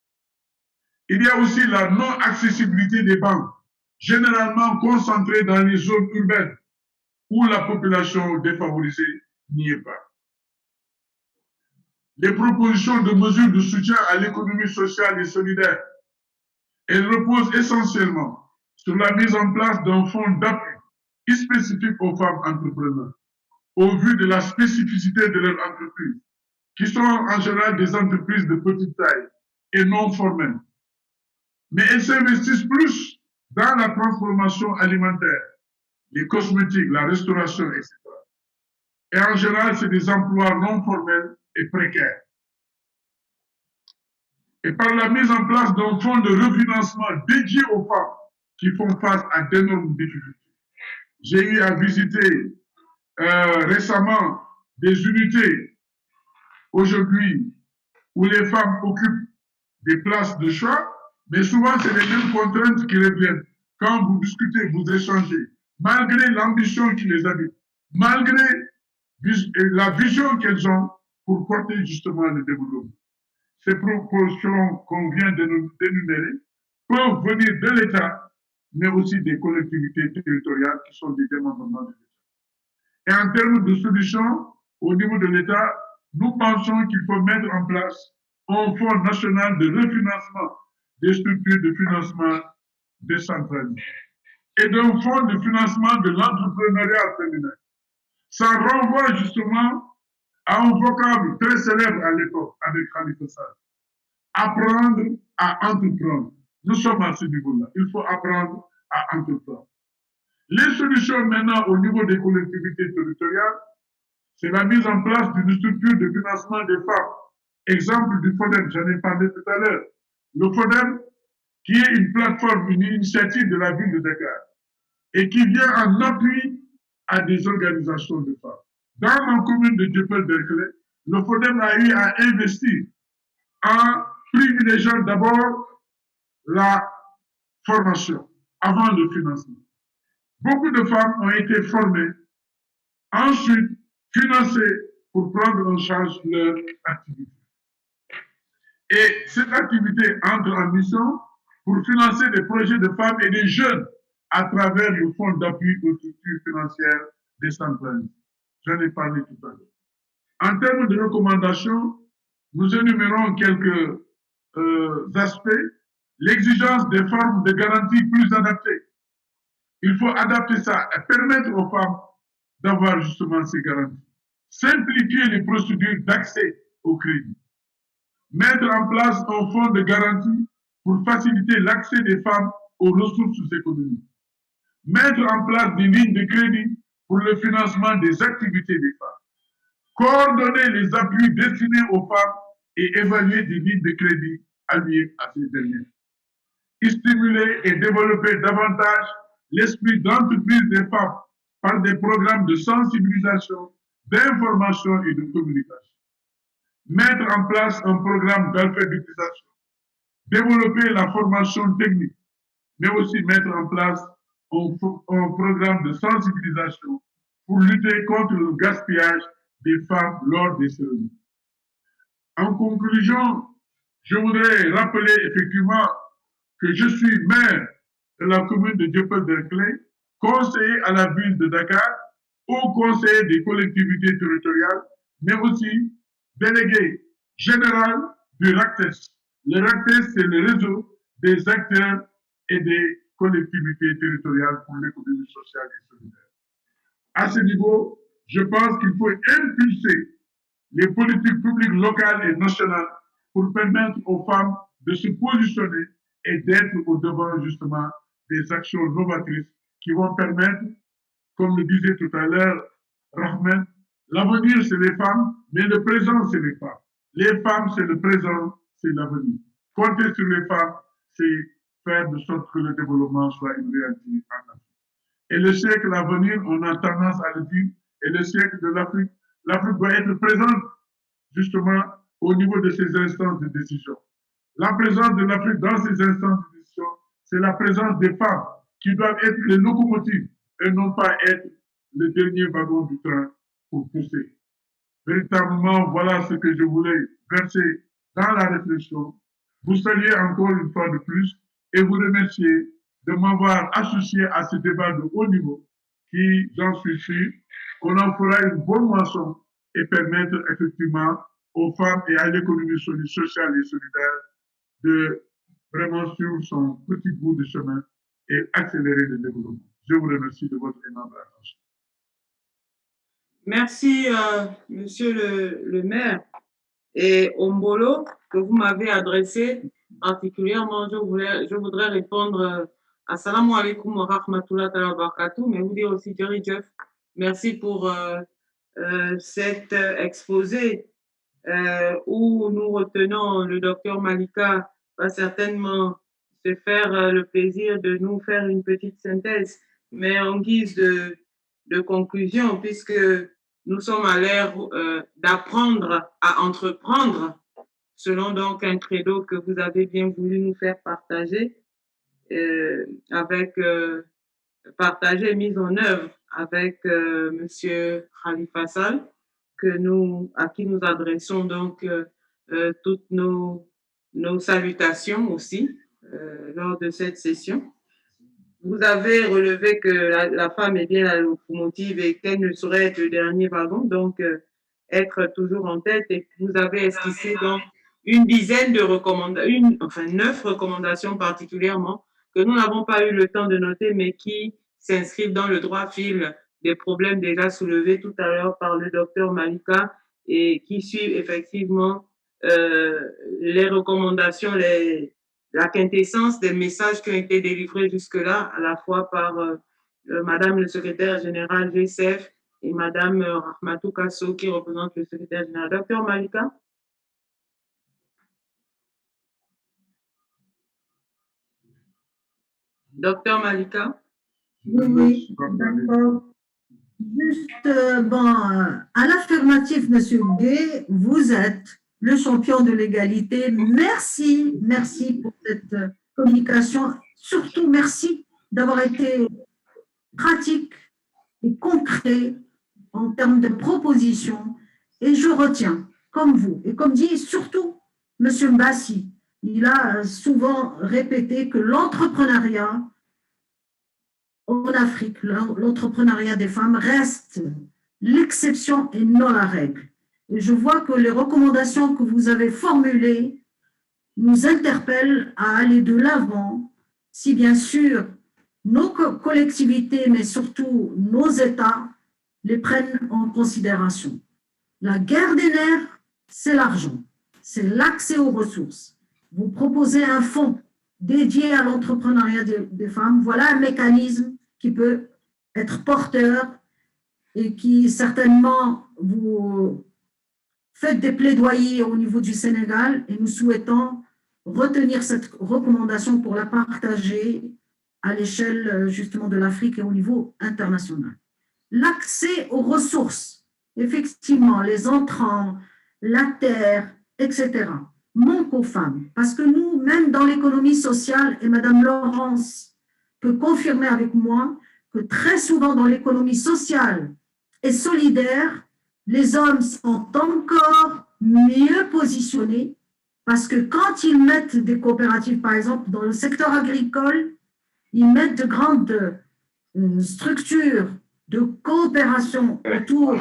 Speaker 6: Il y a aussi la non-accessibilité des banques, généralement concentrées dans les zones urbaines où la population défavorisée n'y est pas. Les propositions de mesures de soutien à l'économie sociale et solidaire, elles reposent essentiellement sur la mise en place d'un fonds d'appui spécifique aux femmes entrepreneurs, au vu de la spécificité de leur entreprise, qui sont en général des entreprises de petite taille et non formelles. Mais elles s'investissent plus dans la transformation alimentaire, les cosmétiques, la restauration, etc. Et en général, c'est des emplois non formels et précaires. Et par la mise en place d'un fonds de refinancement dédié aux femmes qui font face à d'énormes difficultés. J'ai eu à visiter récemment des unités aujourd'hui où les femmes occupent des places de choix, mais souvent c'est les mêmes contraintes qui reviennent. Quand vous discutez, vous échangez, malgré l'ambition qui les habite, malgré la vision qu'elles ont pour porter justement le développement. Ces propositions qu'on vient d'énumérer peuvent venir de l'État, mais aussi des collectivités territoriales qui sont des démembrements de l'État. Et en termes de solutions, au niveau de l'État, nous pensons qu'il faut mettre en place un fonds national de refinancement des structures de financement décentralisées et d'un fonds de financement de l'entrepreneuriat féminin. Ça renvoie justement à un vocable très célèbre à l'époque avec Khalifa Sall. Apprendre à entreprendre. Nous sommes à ce niveau-là. Il faut apprendre à entreprendre. Les solutions maintenant au niveau des collectivités territoriales, c'est la mise en place d'une structure de financement des femmes. Exemple du FODEM, j'en ai parlé tout à l'heure. Le FODEM, qui est une plateforme, une initiative de la ville de Dakar, et qui vient en appui à des organisations de femmes. Dans ma commune de Dieuppeul-Derklé, le FODEM a eu à investir en privilégiant d'abord la formation avant le financement. Beaucoup de femmes ont été formées, ensuite financées pour prendre en charge leur activité. Et cette activité entre en mission pour financer des projets de femmes et des jeunes à travers le fonds d'appui aux structures financières décentralisées. J'en ai parlé tout à l'heure. En termes de recommandations, nous énumérons quelques aspects. L'exigence des formes de garantie plus adaptées. Il faut adapter ça et permettre aux femmes d'avoir justement ces garanties. Simplifier les procédures d'accès au crédit. Mettre en place un fonds de garantie pour faciliter l'accès des femmes aux ressources économiques. Mettre en place des lignes de crédit pour le financement des activités des femmes. Coordonner les appuis destinés aux femmes et évaluer des lignes de crédit alliées à ces dernières. Stimuler et développer davantage l'esprit d'entreprise des femmes par des programmes de sensibilisation, d'information et de communication. Mettre en place un programme d'alphabétisation. Développer la formation technique, mais aussi mettre en place un programme de sensibilisation pour lutter contre le gaspillage des femmes lors des cérémonies. En conclusion, je voudrais rappeler effectivement que je suis maire de la commune de Dieuppeul-Derklé, conseiller à la ville de Dakar, haut conseiller des collectivités territoriales, mais aussi délégué général du RACTES. Le RACTES, c'est le réseau des acteurs et des collectivités territoriales pour l'économie sociale et solidaire. À ce niveau, je pense qu'il faut impulser les politiques publiques locales et nationales pour permettre aux femmes de se positionner et d'être au devant justement des actions novatrices qui vont permettre, comme le disait tout à l'heure Rahman, l'avenir c'est les femmes, mais le présent c'est les femmes. Les femmes c'est le présent, c'est l'avenir. Compter sur les femmes, c'est faire de sorte que le développement soit une réalité en Afrique. Et le siècle à venir, on a tendance à le dire, et le siècle de l'Afrique, l'Afrique doit être présente justement au niveau de ces instances de décision. La présence de l'Afrique dans ces instances de décision, c'est la présence des femmes qui doivent être les locomotives et non pas être le dernier wagon du train pour pousser. Véritablement, voilà ce que je voulais verser dans la réflexion. Vous saluer encore une fois de plus et vous remercier de m'avoir associé à ce débat de haut niveau qui, j'en suis sûr, qu'on en fera une bonne moisson et permettre effectivement aux femmes et à l'économie sociale et solidaire de vraiment suivre son petit bout de chemin et accélérer le développement. Je vous remercie de votre aimable attention.
Speaker 1: Merci, monsieur le maire. Et Ombolo, que vous m'avez adressé particulièrement, je voudrais répondre Assalamu alaikum wa rahmatullahi wa barakatuh, mais vous dire aussi, Jerry Jeff, merci pour cet exposé où nous retenons le docteur Malika va certainement se faire le plaisir de nous faire une petite synthèse, mais en guise de conclusion, puisque nous sommes à l'ère d'apprendre à entreprendre, selon donc un credo que vous avez bien voulu nous faire partager, partager et mise en œuvre avec Monsieur Khalifa Sall, à qui nous adressons donc toutes nos salutations aussi lors de cette session. Vous avez relevé que la femme est bien la locomotive et qu'elle ne saurait être le dernier wagon, donc être toujours en tête. Et vous avez esquissé donc une dizaine de recommandations, 9 recommandations particulièrement, que nous n'avons pas eu le temps de noter, mais qui s'inscrivent dans le droit fil des problèmes déjà soulevés tout à l'heure par le docteur Malika et qui suivent effectivement les recommandations, la quintessence des messages qui ont été délivrés jusque-là, à la fois par Madame le secrétaire général GCF et Madame Rahmatou Kasso qui représente le secrétaire général. Docteur Malika? Docteur Malika?
Speaker 4: Oui, d'accord. Juste, à l'affirmatif, Monsieur Gay, vous êtes le champion de l'égalité. Merci, merci pour cette communication. Surtout, merci d'avoir été pratique et concret en termes de propositions. Et je retiens, comme vous, et comme dit surtout Monsieur Mbassi, il a souvent répété que l'entrepreneuriat en Afrique, l'entrepreneuriat des femmes reste l'exception et non la règle. Et je vois que les recommandations que vous avez formulées nous interpellent à aller de l'avant, si bien sûr nos collectivités, mais surtout nos États, les prennent en considération. La guerre des nerfs, c'est l'argent, c'est l'accès aux ressources. Vous proposez un fonds dédié à l'entrepreneuriat des femmes. Voilà un mécanisme qui peut être porteur et qui certainement vous faites des plaidoyers au niveau du Sénégal et nous souhaitons retenir cette recommandation pour la partager à l'échelle justement de l'Afrique et au niveau international. L'accès aux ressources, effectivement, les entrants, la terre, etc., manque aux femmes. Parce que nous, même dans l'économie sociale, et Madame Laurence peut confirmer avec moi que très souvent dans l'économie sociale et solidaire, les hommes sont encore mieux positionnés parce que quand ils mettent des coopératives, par exemple, dans le secteur agricole, ils mettent de grandes structures de coopération autour,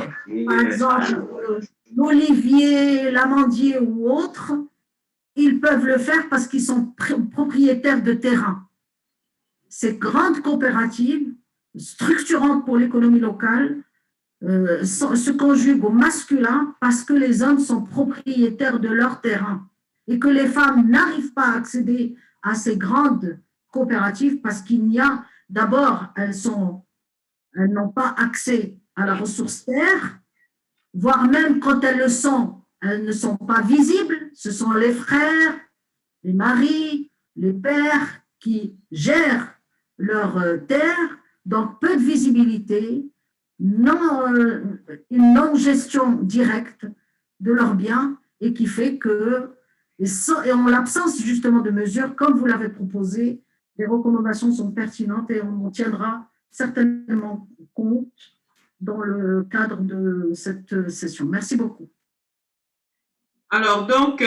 Speaker 4: par exemple, l'olivier, l'amandier ou autre, ils peuvent le faire parce qu'ils sont propriétaires de terrain. ces grandes coopératives structurantes pour l'économie locale se conjuguent au masculin parce que les hommes sont propriétaires de leur terrain et que les femmes n'arrivent pas à accéder à ces grandes coopératives parce qu'il y a, d'abord, elles n'ont pas accès à la ressource terre, voire même quand elles le sont, elles ne sont pas visibles. Ce sont les frères, les maris, les pères qui gèrent leur terre, donc peu de visibilité, une non-gestion directe de leurs biens et qui fait que, et en l'absence justement de mesures, comme vous l'avez proposé, les recommandations sont pertinentes et on en tiendra certainement compte dans le cadre de cette session. Merci beaucoup.
Speaker 1: Alors, donc,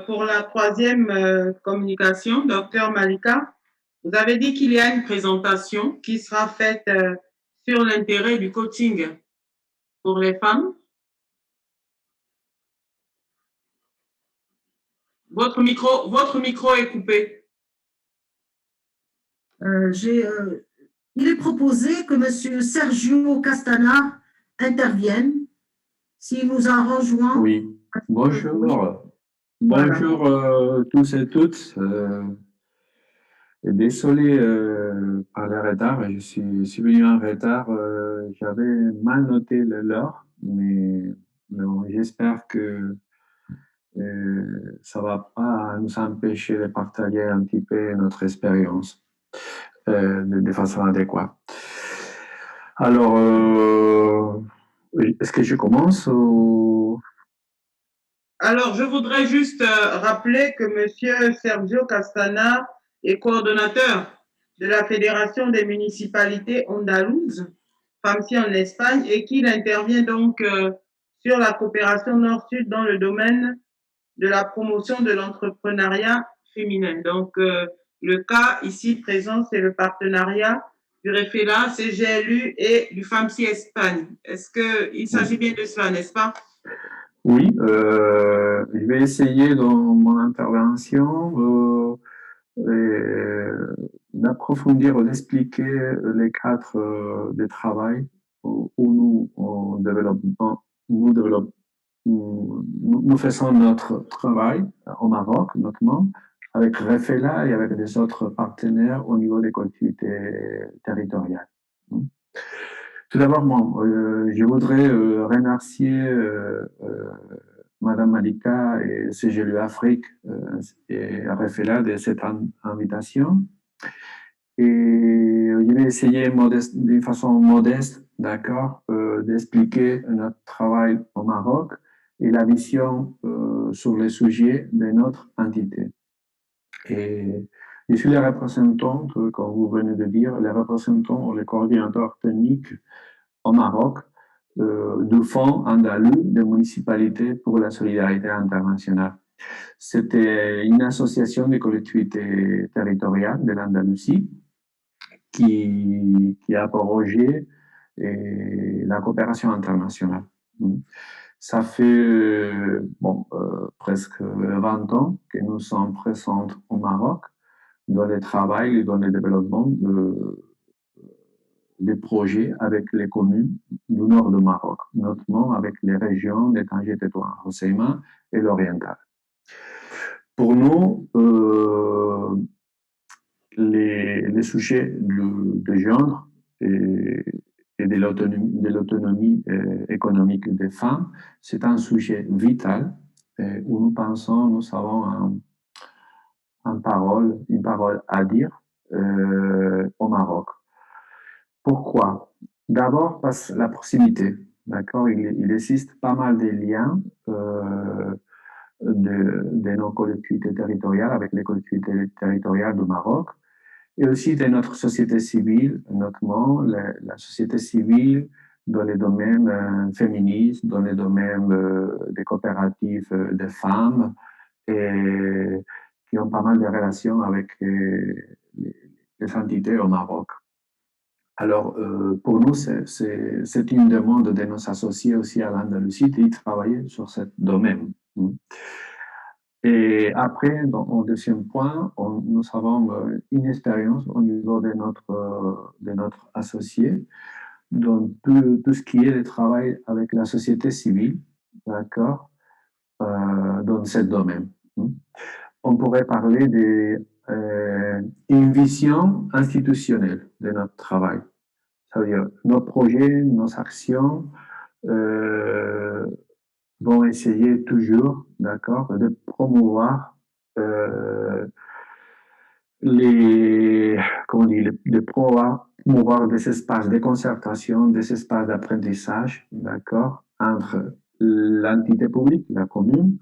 Speaker 1: pour la troisième communication, docteur Malika, vous avez dit qu'il y a une présentation qui sera faite sur l'intérêt du coaching pour les femmes. Votre micro est coupé.
Speaker 4: Il est proposé que M. Sergio Castana intervienne. S'il nous a rejoint.
Speaker 7: Oui, bonjour.
Speaker 4: Oui.
Speaker 7: Bonjour tous et toutes. Désolé par le retard, je suis venu en retard. J'avais mal noté l'heure, mais bon, j'espère que ça va pas nous empêcher de partager un petit peu notre expérience de façon adéquate. Alors, est-ce que je commence ou...
Speaker 1: Alors, je voudrais juste rappeler que M. Sergio Castana est coordonnateur de la Fédération des municipalités andalouses, FAMSI en Espagne, et qu'il intervient donc sur la coopération Nord-Sud dans le domaine de la promotion de l'entrepreneuriat féminin. Donc, le cas ici présent, c'est le partenariat du REFELA, CGLU et du FAMSI Espagne. Est-ce qu'il s'agit bien de cela, n'est-ce pas?
Speaker 7: Oui, je vais essayer dans mon intervention d'approfondir ou d'expliquer les cadres de travail où nous faisons notre travail au Maroc, notamment, avec REFELA et avec des autres partenaires au niveau des collectivités territoriales. Tout d'abord, je voudrais remercier Madame Malika et CGLU Afrique et REFELA de cette invitation. Et je vais essayer d'une façon modeste, d'accord, d'expliquer notre travail au Maroc et la vision sur les sujets de notre entité. Et je suis le représentant, comme vous venez de dire, le représentant ou le coordinateur technique au Maroc du Fonds andalou des municipalités pour la solidarité internationale. C'était une association de collectivités territoriales de l'Andalousie qui a pour projet la coopération internationale. Ça fait presque 20 ans que nous sommes présents au Maroc dans le travail et dans le développement des projets avec les communes du nord du Maroc, notamment avec les régions de Tanger, Tétouan, Hoceima et l'Oriental. Pour nous, les sujets de genre et de l'autonomie économique des femmes, c'est un sujet vital où nous pensons, nous avons une parole à dire au Maroc. Pourquoi? D'abord parce que la proximité, d'accord? Il existe pas mal de liens de nos collectivités territoriales avec les collectivités territoriales du Maroc et aussi de notre société civile, notamment la société civile dans les domaines féministes, dans les domaines des coopératives de femmes et qui ont pas mal de relations avec les entités au Maroc. Alors, pour nous, c'est une demande de nos associés aussi à l'Andalousie de travailler sur ce domaine. Et après, au deuxième point, nous avons une expérience au niveau de notre associé dans tout ce qui est le travail avec la société civile, d'accord, dans ce domaine. On pourrait parler d'une vision institutionnelle de notre travail. Ça veut dire nos projets, nos actions vont essayer toujours, d'accord, de promouvoir de promouvoir des espaces de concertation, des espaces d'apprentissage, d'accord, entre l'entité publique, la commune,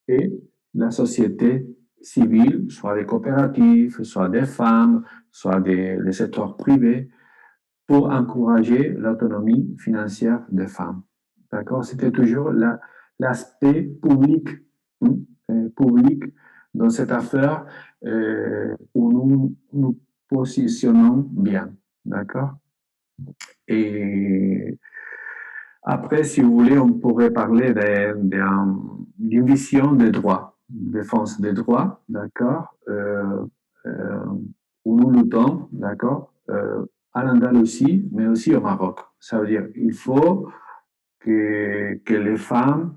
Speaker 7: et la société civile, soit des coopératives, soit des femmes, soit des secteurs privés, pour encourager l'autonomie financière des femmes. D'accord? C'était toujours l'aspect public, public dans cette affaire où nous nous positionnons bien. D'accord? Et après, si vous voulez, on pourrait parler d'une vision des droits, défense des droits, d'accord, où nous luttons, d'accord, à l'Andalousie, mais aussi au Maroc. Ça veut dire qu'il faut que les femmes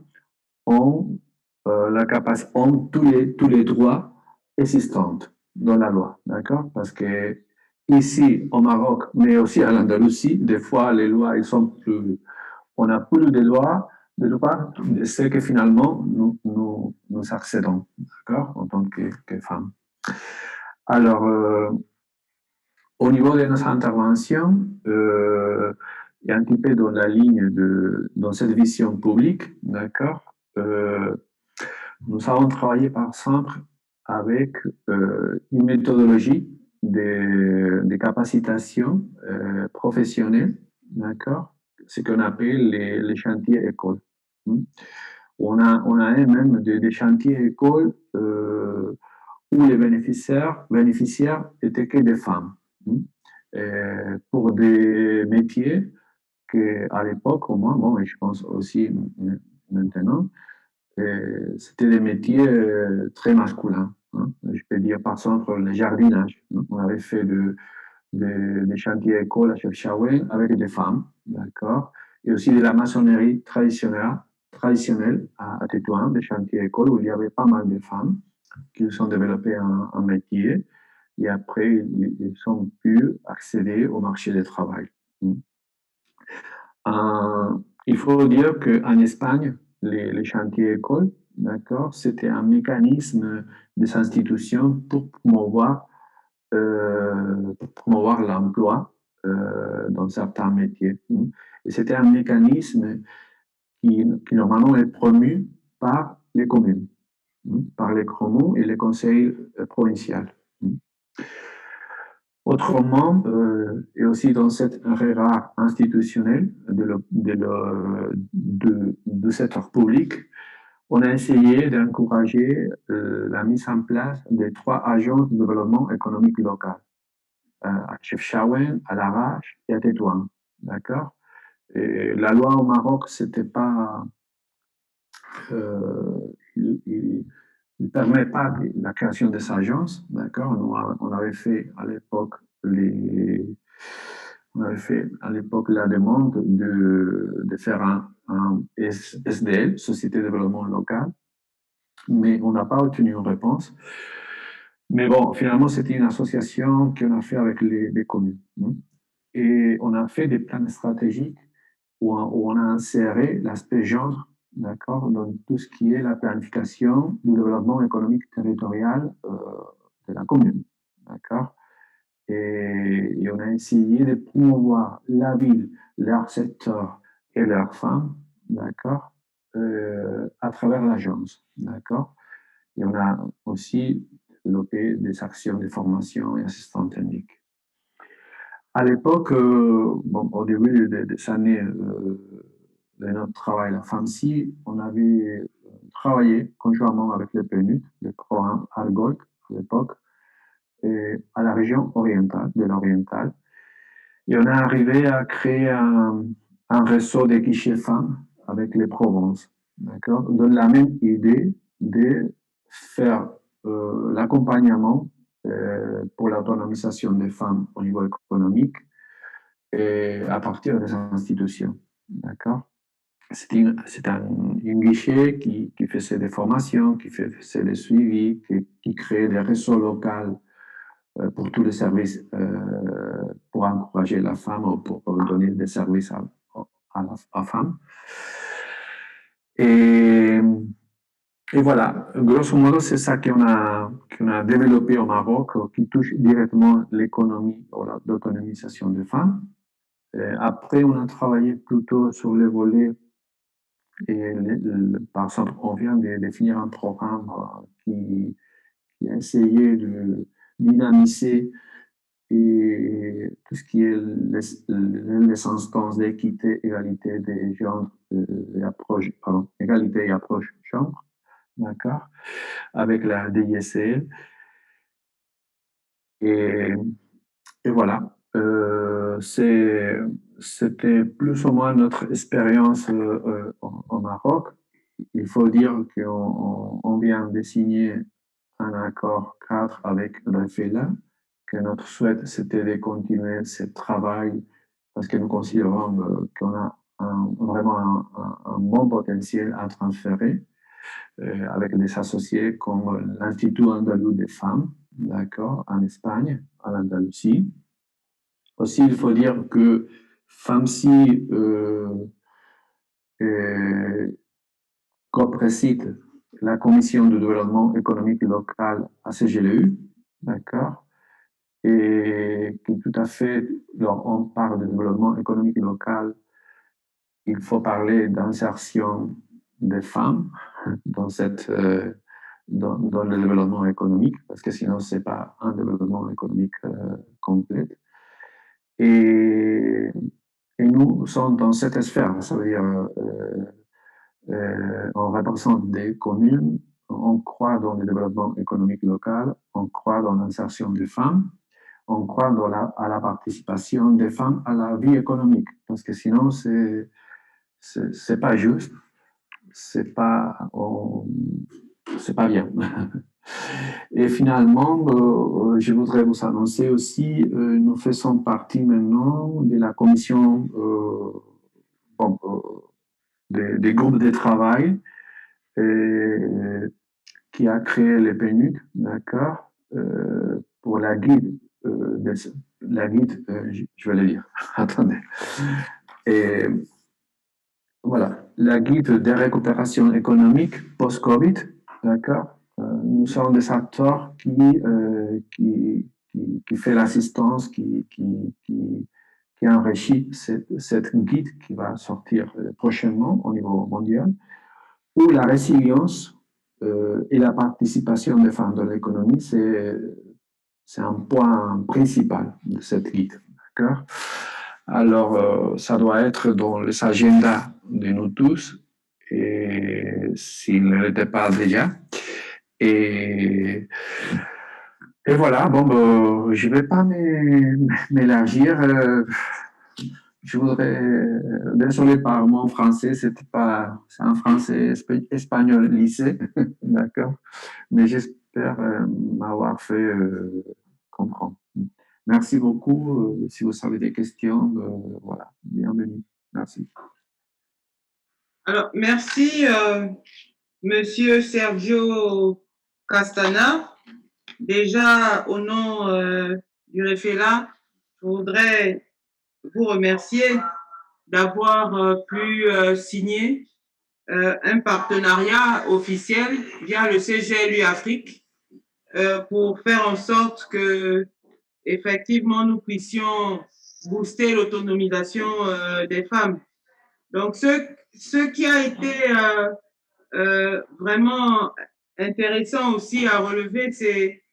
Speaker 7: ont la capacité, ont tous les droits existants dans la loi, d'accord, parce que ici au Maroc, mais aussi à l'Andalousie, des fois les lois ils sont plus on n'a plus de droits, de ce que finalement nous accédons, d'accord, en tant que femmes. Alors, au niveau de nos interventions, il y a un petit peu dans la ligne dans cette vision publique, d'accord, nous avons travaillé par exemple avec une méthodologie de capacitation professionnelle, d'accord, ce qu'on appelle les chantiers écoles. On a même des chantiers écoles où les bénéficiaires étaient que des femmes. Pour des métiers qu'à l'époque, au moins, bon, et je pense aussi maintenant, c'était des métiers très masculins. Je peux dire par exemple le jardinage. On avait fait des chantiers écoles à Chefchaouen avec des femmes, d'accord, et aussi de la maçonnerie traditionnelle à Tétouan, des chantiers écoles où il y avait pas mal de femmes qui ont développé un métier et après ils ont pu accéder au marché du travail. Il faut dire qu'en Espagne, les chantiers écoles, d'accord, c'était un mécanisme des institutions pour promouvoir l'emploi dans certains métiers. Et c'était un mécanisme qui normalement est promu par les communes, par les communes et les conseils provinciaux. Autrement, et aussi dans cette rare institutionnelle du secteur public, on a essayé d'encourager la mise en place des 3 agences de développement économique local, à Chefchaouen, à Larache et à Tétouan. D'accord? Et la loi au Maroc, c'était pas. Il ne permet pas la création des agences. D'accord? On avait fait à l'époque la demande de faire un SDL, Société de développement local, mais on n'a pas obtenu une réponse. Mais bon, finalement, c'était une association qu'on a fait avec les communes. Et on a fait des plans stratégiques où on a inséré l'aspect genre, d'accord, dans tout ce qui est la planification du développement économique territorial de la commune, d'accord. Et on a essayé de promouvoir la ville, leur secteur et leurs femmes, d'accord, à travers l'agence, d'accord. Et on a aussi développé des actions de formation et assistance technique. À l'époque, au début des années de notre travail, la FAMSI, on avait travaillé conjointement avec le PNUD, le programme ARGOLC à l'époque, à la région orientale, de l'oriental. Et on est arrivé à créer un réseau de guichets femmes avec les Provences, d'accord, dans la même idée de faire l'accompagnement pour l'autonomisation des femmes au niveau économique et à partir des institutions. D'accord? C'est un guichet qui faisait des formations, qui faisait des suivis, qui créait des réseaux locaux pour tous les services, pour encourager la femme ou pour donner des services à la femme. Et voilà, grosso modo, c'est ça qu'on a développé au Maroc, qui touche directement l'économie ou l'autonomisation des femmes. Après, on a travaillé plutôt sur les volets. Et par exemple, on vient de définir un programme qui a essayé de dynamiser et tout ce qui est les instances d'équité, égalité des genres, égalité et approche genre, d'accord, avec la DISL. Et voilà, c'était plus ou moins notre expérience au Maroc. Il faut dire qu'on vient de signer un accord cadre avec REFELA, que notre souhait, c'était de continuer ce travail parce que nous considérons qu'on a vraiment un bon potentiel à transférer avec des associés comme l'Institut andalou des femmes, d'accord, en Espagne, à l'Andalousie. Aussi, il faut dire que FAMSI co-préside la Commission de développement économique local à CGLU, d'accord, et qui tout à fait, lorsqu'on parle de développement économique local, il faut parler d'insertion des femmes dans le développement économique, parce que sinon, ce n'est pas un développement économique complet. Et nous sommes dans cette sphère, ça veut dire on représente des communes, on croit dans le développement économique local, on croit dans l'insertion des femmes, on croit à la participation des femmes à la vie économique, parce que sinon, c'est pas juste, c'est pas bien. Et finalement, je voudrais vous annoncer aussi, nous faisons partie maintenant de la commission des groupes de travail qui a créé le PNUD, d'accord, pour la guide, je vais le dire, attendez. Et voilà, la guide des récupérations économiques post-Covid, d'accord. Nous sommes des acteurs qui fait l'assistance, qui enrichit cette guide qui va sortir prochainement au niveau mondial, où la résilience et la participation des femmes dans l'économie, c'est un point principal de cette guide, d'accord. Alors, ça doit être dans les agendas de nous tous, et s'il ne l'était pas déjà. Et voilà, je ne vais pas m'élargir. Je voudrais, désolé par mon français, c'est un français espagnol lycée, d'accord, mais j'espère m'avoir fait comprendre. Merci beaucoup. Si vous avez des questions, voilà, bienvenue. Merci.
Speaker 1: Alors, merci, Monsieur Sergio Castana. Déjà, au nom du REFELA, je voudrais vous remercier d'avoir pu signer un partenariat officiel via le CGLU Afrique pour faire en sorte que, effectivement, nous puissions booster l'autonomisation des femmes. Donc, ce qui a été vraiment intéressant aussi à relever, c'est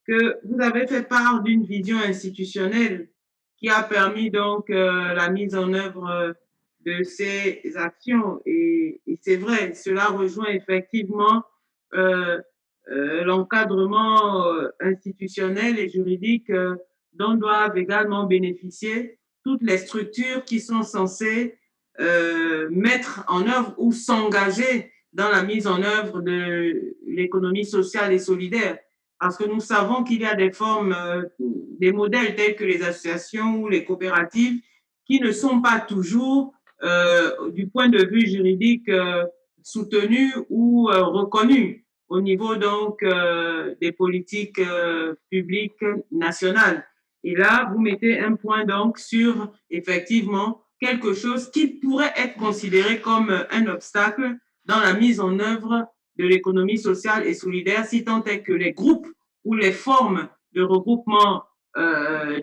Speaker 1: que vous avez fait part d'une vision institutionnelle qui a permis donc la mise en œuvre de ces actions. Et c'est vrai, cela rejoint effectivement l'encadrement institutionnel et juridique dont doivent également bénéficier toutes les structures qui sont censées mettre en œuvre ou s'engager dans la mise en œuvre de l'économie sociale et solidaire. Parce que nous savons qu'il y a des formes, des modèles tels que les associations ou les coopératives qui ne sont pas toujours, du point de vue juridique, soutenus ou reconnus au niveau donc des politiques publiques nationales. Et là, vous mettez un point donc sur effectivement quelque chose qui pourrait être considéré comme un obstacle dans la mise en œuvre de l'économie sociale et solidaire, si tant est que les groupes ou les formes de regroupement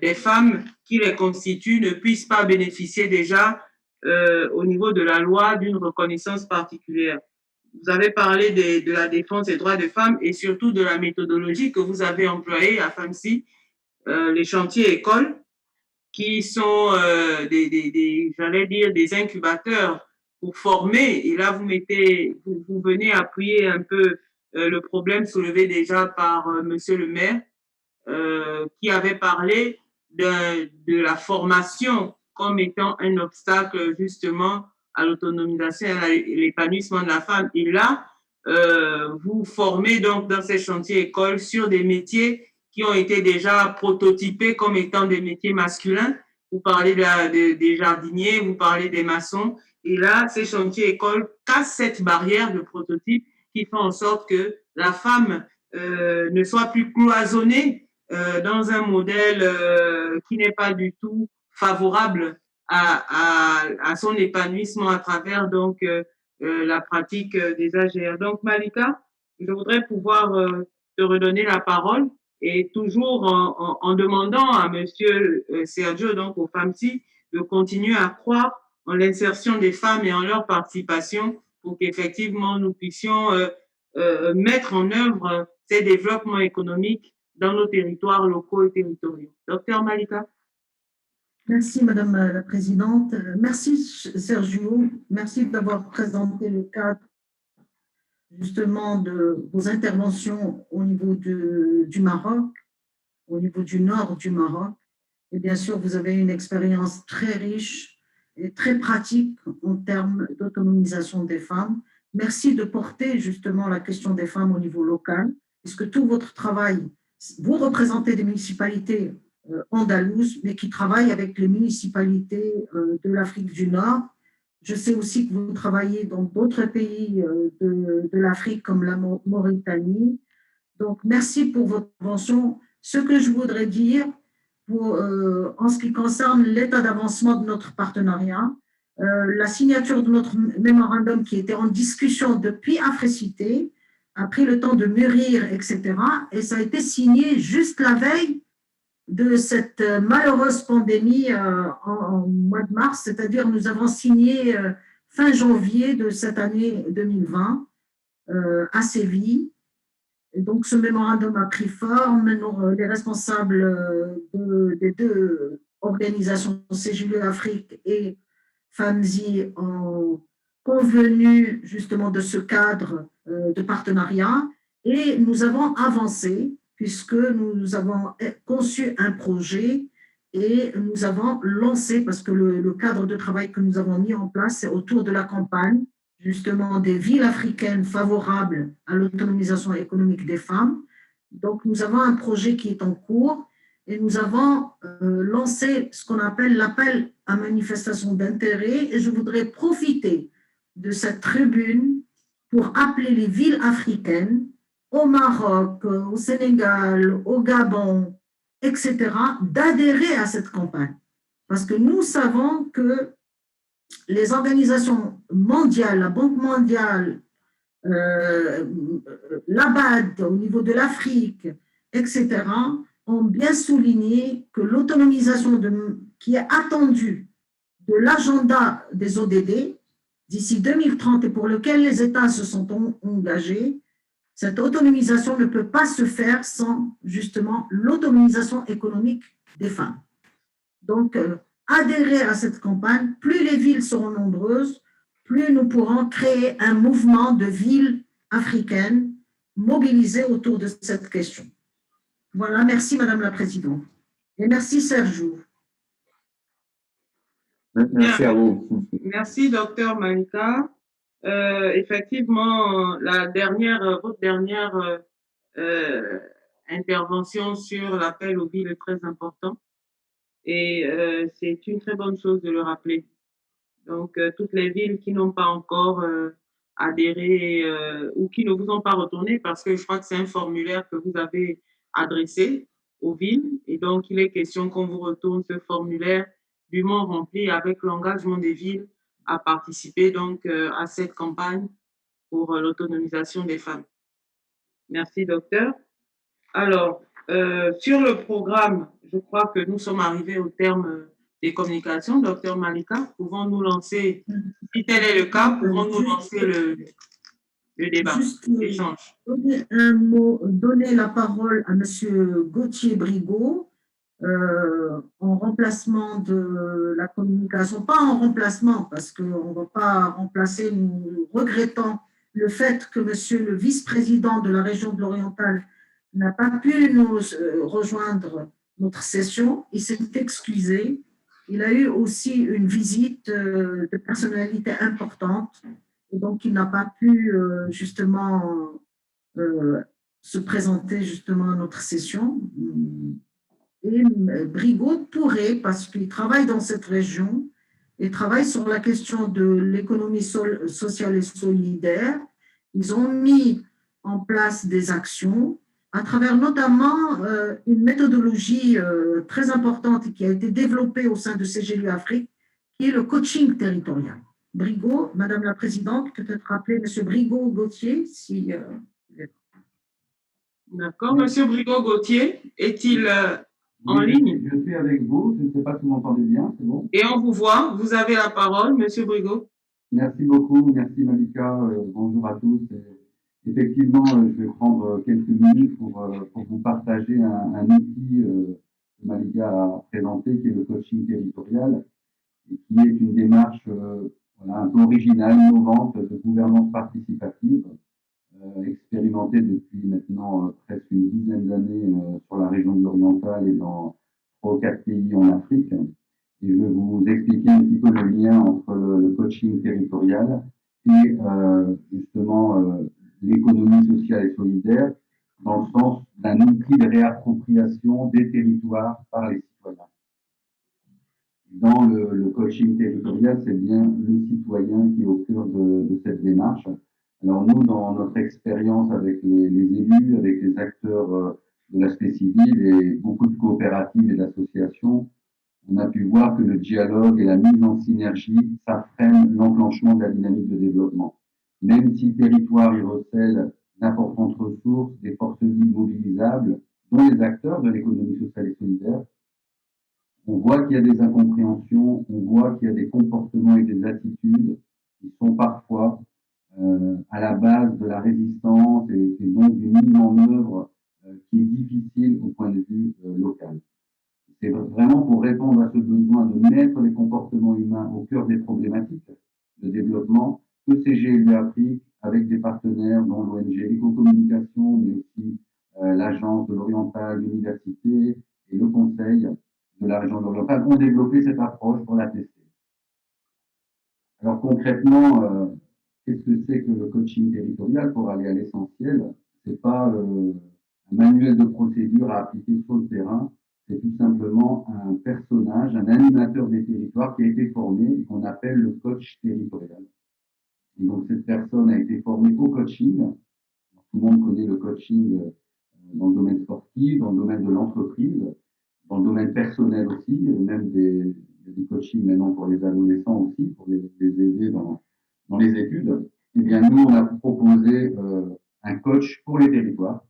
Speaker 1: des femmes qui les constituent ne puissent pas bénéficier déjà au niveau de la loi d'une reconnaissance particulière. Vous avez parlé de la défense des droits des femmes et surtout de la méthodologie que vous avez employée à FAMSI, les chantiers écoles, qui sont j'allais dire, des incubateurs pour former. Et là, vous venez appuyer un peu le problème soulevé déjà par Monsieur le maire, qui avait parlé de la formation comme étant un obstacle justement à l'autonomisation et à l'épanouissement de la femme. Et là, vous formez donc dans ces chantiers écoles sur des métiers qui ont été déjà prototypés comme étant des métiers masculins. Vous parlez des jardiniers, vous parlez des maçons. Et là, ces chantiers écoles cassent cette barrière de prototype qui fait en sorte que la femme ne soit plus cloisonnée dans un modèle qui n'est pas du tout favorable à son épanouissement à travers donc la pratique des AGR. Donc Malika, je voudrais pouvoir te redonner la parole et toujours en demandant à Monsieur Sergio, donc aux FAMSI, de continuer à croire en l'insertion des femmes et en leur participation pour qu'effectivement nous puissions mettre en œuvre ces développements économiques dans nos territoires locaux et territoriaux. Docteur Malika.
Speaker 4: Merci, Madame la Présidente. Merci, Sergio. Merci d'avoir présenté le cadre justement de vos interventions au niveau du Maroc, au niveau du nord du Maroc. Et bien sûr, vous avez une expérience très riche et très pratique en termes d'autonomisation des femmes. Merci de porter justement la question des femmes au niveau local, puisque tout votre travail, vous représentez des municipalités andalouses, mais qui travaillent avec les municipalités de l'Afrique du Nord. Je sais aussi que vous travaillez dans d'autres pays de l'Afrique, comme la Mauritanie. Donc, merci pour votre intervention. Ce que je voudrais dire, en ce qui concerne l'état d'avancement de notre partenariat, la signature de notre mémorandum qui était en discussion depuis Afrécité a pris le temps de mûrir, etc. Et ça a été signé juste la veille de cette malheureuse pandémie en mois de mars, c'est-à-dire nous avons signé fin janvier de cette année 2020 à Séville. Et donc, ce mémorandum a pris forme. Les responsables des deux organisations, CGLE Afrique et FAMSI, ont convenu justement de ce cadre de partenariat et nous avons avancé puisque nous avons conçu un projet et nous avons lancé, parce que le cadre de travail que nous avons mis en place, c'est autour de la campagne justement des villes africaines favorables à l'autonomisation économique des femmes. Donc, nous avons un projet qui est en cours et nous avons lancé ce qu'on appelle l'appel à manifestation d'intérêt et je voudrais profiter de cette tribune pour appeler les villes africaines au Maroc, au Sénégal, au Gabon, etc., d'adhérer à cette campagne. Parce que nous savons que les organisations mondiales, la Banque mondiale, l'ABAD au niveau de l'Afrique, etc., ont bien souligné que l'autonomisation qui est attendue de l'agenda des ODD d'ici 2030 et pour lequel les États se sont engagés, cette autonomisation ne peut pas se faire sans justement l'autonomisation économique des femmes. Donc, adhérer à cette campagne, plus les villes seront nombreuses, plus nous pourrons créer un mouvement de villes africaines mobilisées autour de cette question. Voilà, merci Madame la Présidente. Et merci Sergio.
Speaker 7: Merci à vous.
Speaker 1: Merci Docteur Malika. Effectivement, votre dernière intervention sur l'appel aux villes est très important et c'est une très bonne chose de le rappeler. Donc, toutes les villes qui n'ont pas encore adhéré ou qui ne vous ont pas retourné, parce que je crois que c'est un formulaire que vous avez adressé aux villes. Et donc, il est question qu'on vous retourne ce formulaire dûment rempli avec l'engagement des villes à participer donc à cette campagne pour l'autonomisation des femmes. Merci, docteur. Alors, sur le programme, je crois que nous sommes arrivés au terme des communications. Docteur Malika, pouvons-nous lancer, si tel est le cas, pouvons-nous lancer le débat,
Speaker 4: Juste
Speaker 1: l'échange.
Speaker 4: donner un mot, donner la parole à Monsieur Gauthier Brigaut en remplacement de la communication, pas en remplacement parce qu'on ne va pas remplacer, nous regrettons le fait que Monsieur le vice-président de la région de l'Oriental n'a pas pu nous rejoindre notre session. Il s'est excusé. Il a eu aussi une visite de personnalités importantes. Et donc, il n'a pas pu justement se présenter justement à notre session. Et Brigaut pourrait, parce qu'il travaille dans cette région, il travaille sur la question de l'économie sociale et solidaire. Ils ont mis en place des actions à travers notamment une méthodologie très importante qui a été développée au sein de CGLU Afrique, qui est le coaching territorial. Brigaut, Madame la Présidente, peut-être rappeler Monsieur Brigaut Gauthier, si...
Speaker 1: D'accord. Monsieur Brigaut Gauthier, est-il en ligne?
Speaker 8: Je suis avec vous, je ne sais pas si vous m'entendez bien, c'est bon?
Speaker 1: Et on vous voit, vous avez la parole, Monsieur Brigaut.
Speaker 8: Merci beaucoup, merci Malika, bonjour à tous. Et effectivement, je vais prendre quelques minutes pour vous partager un outil que Malika a présenté, qui est le coaching territorial, et qui est une démarche voilà, un peu originale, innovante de gouvernance participative, expérimentée depuis maintenant presque une dizaine d'années sur la région de l'Oriental et dans 3 ou 4 pays en Afrique. Et je vais vous expliquer un petit peu le lien entre le coaching territorial et justement l'économie sociale et solidaire, dans le sens d'un outil de réappropriation des territoires par les citoyens. Dans le coaching territorial, c'est bien le citoyen qui est au cœur de cette démarche. Alors nous, dans notre expérience avec les élus, avec les acteurs de la société civile et beaucoup de coopératives et d'associations, on a pu voir que le dialogue et la mise en synergie, ça freine l'enclenchement de la dynamique de développement. Même si le territoire y recèle d'importantes ressources, des forces vives mobilisables, dont les acteurs de l'économie sociale et solidaire, on voit qu'il y a des incompréhensions, on voit qu'il y a des comportements et des attitudes qui sont parfois à la base de la résistance et donc d'une mise en œuvre qui est difficile au point de vue local. C'est vraiment pour répondre à ce besoin de mettre les comportements humains au cœur des problématiques de développement que CGLU Afrique, avec des partenaires dont l'ONG Éco-Communication, mais aussi l'Agence de l'Oriental, l'Université et le Conseil de la région de l'Oriental, ont développé cette approche pour la tester. Alors concrètement, qu'est-ce que c'est que le coaching territorial? Pour aller à l'essentiel, c'est pas un manuel de procédure à appliquer sur le terrain, c'est tout simplement un personnage, un animateur des territoires qui a été formé et qu'on appelle le coach territorial. Et donc cette personne a été formée au coaching. Tout le monde connaît le coaching dans le domaine sportif, dans le domaine de l'entreprise, dans le domaine personnel aussi, même des coachings maintenant pour les adolescents aussi, pour les aider dans les études. Eh bien, nous, on a proposé un coach pour les territoires.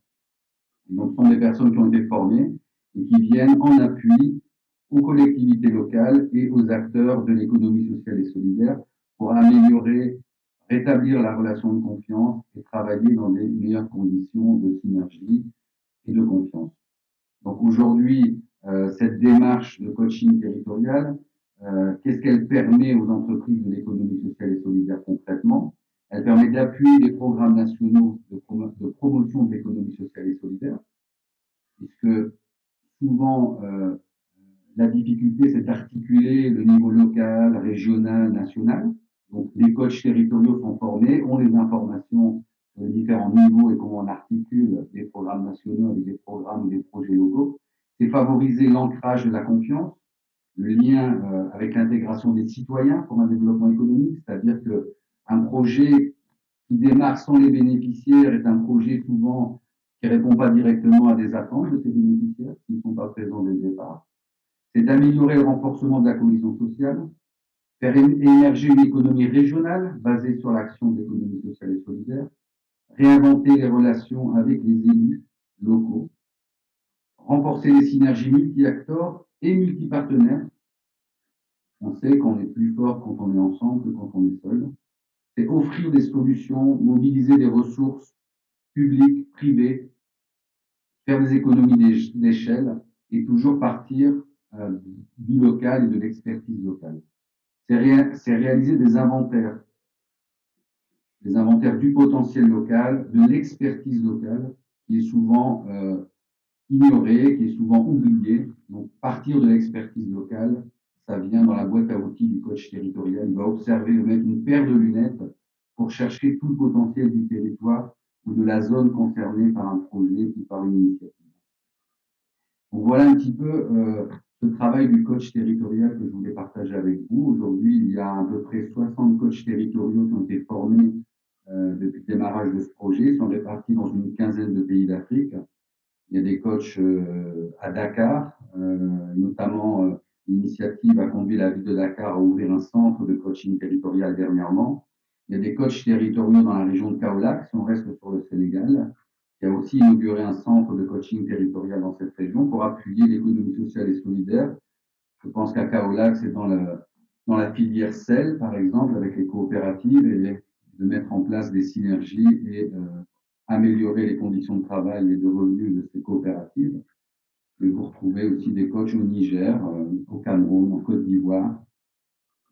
Speaker 8: Et donc, ce sont des personnes qui ont été formées et qui viennent en appui aux collectivités locales et aux acteurs de l'économie sociale et solidaire pour améliorer, rétablir la relation de confiance et travailler dans des meilleures conditions de synergie et de confiance. Donc aujourd'hui, cette démarche de coaching territorial, qu'est-ce qu'elle permet aux entreprises de l'économie sociale et solidaire concrètement? Elle permet d'appuyer les programmes nationaux de promotion de l'économie sociale et solidaire, puisque souvent, la difficulté, c'est d'articuler le niveau local, régional, national. Donc, les coachs territoriaux sont formés, ont les informations sur les différents niveaux et comment on articule des programmes nationaux avec des programmes ou des projets locaux. C'est favoriser l'ancrage de la confiance, le lien avec l'intégration des citoyens pour un développement économique, c'est-à-dire qu'un projet qui démarre sans les bénéficiaires est un projet souvent qui ne répond pas directement à des attentes de ces bénéficiaires, s'ils ne sont pas présents dès le départ. C'est d'améliorer le renforcement de la cohésion sociale, faire émerger une économie régionale basée sur l'action de l'économie sociale et solidaire, réinventer les relations avec les élus locaux, renforcer les synergies multi-acteurs et multi-partenaires. On sait qu'on est plus fort quand on est ensemble que quand on est seul. C'est offrir des solutions, mobiliser des ressources publiques, privées, faire des économies d'échelle et toujours partir du local et de l'expertise locale. C'est réaliser des inventaires du potentiel local, de l'expertise locale, qui est souvent ignorée, qui est souvent oubliée. Donc, partir de l'expertise locale, ça vient dans la boîte à outils du coach territorial. Il va observer, mettre une paire de lunettes pour chercher tout le potentiel du territoire ou de la zone concernée par un projet ou par une initiative. Donc, voilà un petit peu ce travail du coach territorial que je voulais partager avec vous. Aujourd'hui, il y a à peu près 60 coachs territoriaux qui ont été formés depuis le démarrage de ce projet. Ils sont répartis dans une quinzaine de pays d'Afrique. Il y a des coachs à Dakar, notamment l'initiative a conduit la ville de Dakar à ouvrir un centre de coaching territorial dernièrement. Il y a des coachs territoriaux dans la région de Kaolack, si on reste sur le Sénégal, qui a aussi inauguré un centre de coaching territorial dans cette région pour appuyer l'économie sociale et solidaire. Je pense qu'à Kaolack, c'est dans la filière sel, par exemple, avec les coopératives, et de mettre en place des synergies et améliorer les conditions de travail et de revenus de ces coopératives. Et vous retrouvez aussi des coachs au Niger, au Cameroun, en Côte d'Ivoire,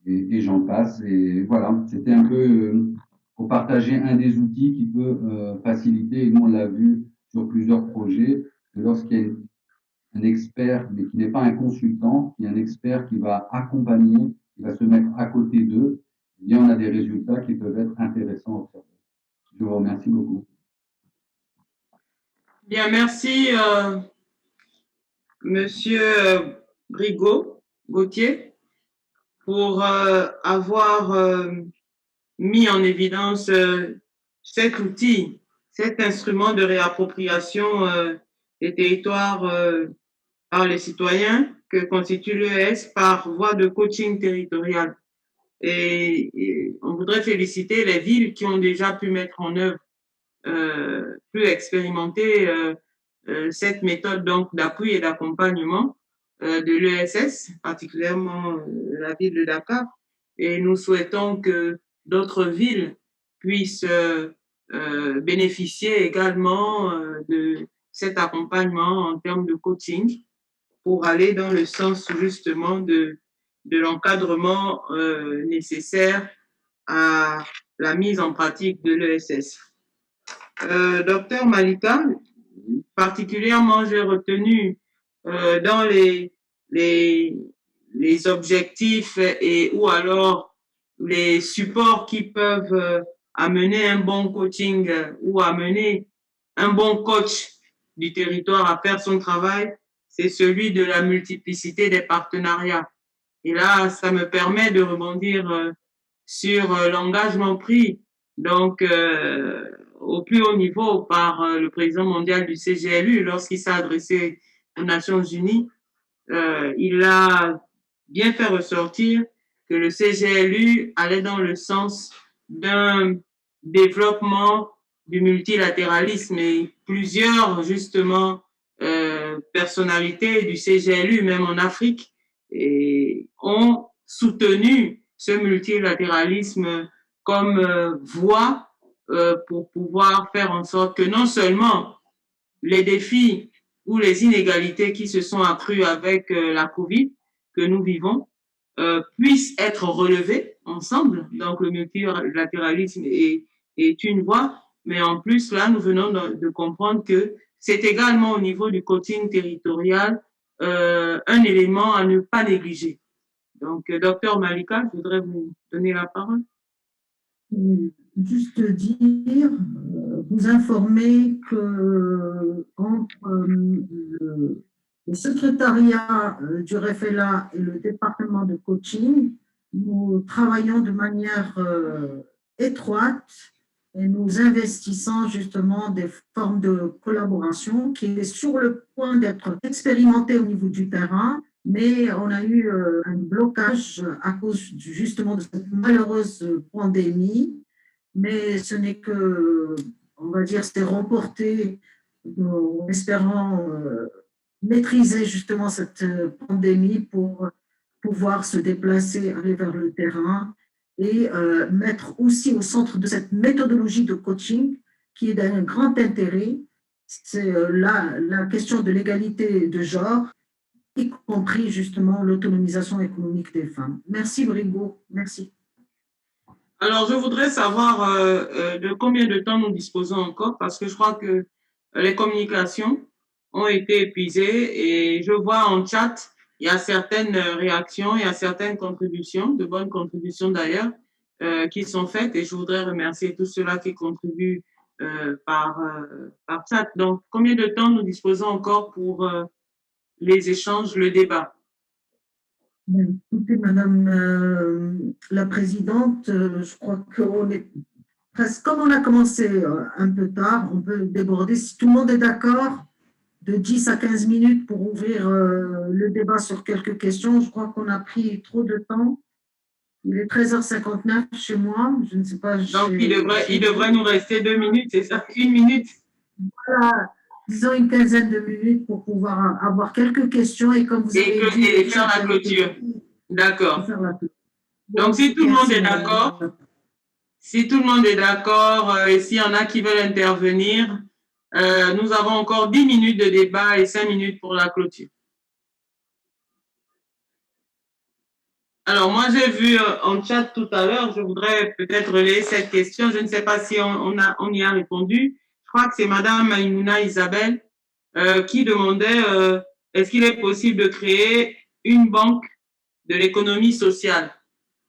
Speaker 8: et j'en passe. Et voilà, c'était un peu pour partager un des outils qui peut faciliter, et nous on l'a vu sur plusieurs projets, que lorsqu'il y a un expert, mais qui n'est pas un consultant, qui est un expert qui va accompagner, qui va se mettre à côté d'eux, eh bien on a des résultats qui peuvent être intéressants à observer. Je vous remercie beaucoup.
Speaker 1: Bien, merci, Monsieur Gauthier, pour avoir mis en évidence cet outil, cet instrument de réappropriation des territoires par les citoyens que constitue l'ES par voie de coaching territorial. Et on voudrait féliciter les villes qui ont déjà pu mettre en œuvre, pu expérimenter cette méthode donc d'appui et d'accompagnement de l'ESS, particulièrement la ville de Dakar. Et nous souhaitons que d'autres villes puissent bénéficier également de cet accompagnement en termes de coaching pour aller dans le sens justement de l'encadrement nécessaire à la mise en pratique de l'ESS. Docteur Malika, particulièrement, j'ai retenu dans les objectifs et ou alors les supports qui peuvent amener un bon coaching ou amener un bon coach du territoire à faire son travail, c'est celui de la multiplicité des partenariats. Et là, ça me permet de rebondir sur l'engagement pris donc au plus haut niveau par le président mondial du CGLU lorsqu'il s'est adressé aux Nations Unies. Il a bien fait ressortir que le CGLU allait dans le sens d'un développement du multilatéralisme et plusieurs justement personnalités du CGLU, même en Afrique, et ont soutenu ce multilatéralisme comme voie pour pouvoir faire en sorte que non seulement les défis ou les inégalités qui se sont accrues avec la COVID que nous vivons puissent être relevés ensemble. Donc le multilatéralisme est une voie, mais en plus là nous venons de comprendre que c'est également au niveau du coaching territorial un élément à ne pas négliger. Donc Docteur Malika, je voudrais vous donner la parole.
Speaker 4: Juste dire, vous informer que entre le secrétariat du REFELA et le département de coaching, nous travaillons de manière étroite et nous investissons justement des formes de collaboration qui est sur le point d'être expérimentée au niveau du terrain, mais on a eu un blocage à cause justement de cette malheureuse pandémie, mais ce n'est que, on va dire, c'est reporté en espérant maîtriser justement cette pandémie pour pouvoir se déplacer, aller vers le terrain et mettre aussi au centre de cette méthodologie de coaching qui est d'un grand intérêt, c'est la question de l'égalité de genre, y compris justement l'autonomisation économique des femmes. Merci Brigo, merci.
Speaker 1: Alors, je voudrais savoir de combien de temps nous disposons encore, parce que je crois que les communications ont été épuisées et je vois en chat, il y a certaines réactions, il y a certaines contributions, de bonnes contributions d'ailleurs, qui sont faites et je voudrais remercier tous ceux-là qui contribuent par chat. Donc, combien de temps nous disposons encore pour les échanges, le débat?
Speaker 4: Écoutez, Madame la Présidente, je crois qu'on est presque, comme on a commencé un peu tard, on peut déborder. Si tout le monde est d'accord, de 10 à 15 minutes pour ouvrir le débat sur quelques questions. Je crois qu'on a pris trop de temps. Il est 13h59 chez moi. Je ne sais pas.
Speaker 1: Donc, il devrait nous rester 2 minutes, c'est ça? 1 minute?
Speaker 4: Voilà. Disons une quinzaine de minutes pour pouvoir avoir quelques questions et comme vous avez dit...
Speaker 1: Et faire la clôture. D'accord. Donc, si tout le monde est d'accord, et s'il y en a qui veulent intervenir, nous avons encore 10 minutes de débat et 5 minutes pour la clôture. Alors, moi, j'ai vu en chat tout à l'heure, je voudrais peut-être relayer cette question. Je ne sais pas si on y a répondu. Je crois que c'est Madame Maïmouna Isabelle qui demandait est-ce qu'il est possible de créer une banque de l'économie sociale?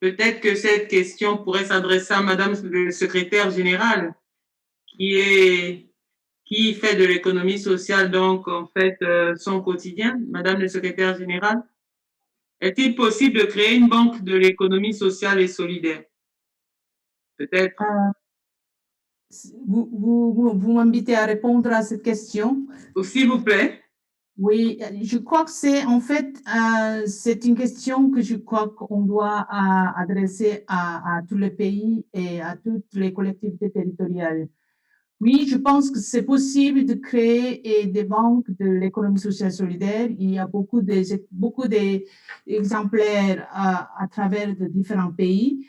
Speaker 1: Peut-être que cette question pourrait s'adresser à Madame le secrétaire général qui fait de l'économie sociale, donc en fait son quotidien. Madame le secrétaire général, est-il possible de créer une banque de l'économie sociale et solidaire? Peut-être.
Speaker 3: Vous m'invitez à répondre à cette question?
Speaker 1: S'il vous plaît.
Speaker 3: Oui, je crois que c'est en fait, c'est une question que je crois qu'on doit adresser à tous les pays et à toutes les collectivités territoriales. Oui, je pense que c'est possible de créer des banques de l'économie sociale solidaire. Il y a beaucoup d'exemplaires à travers de différents pays.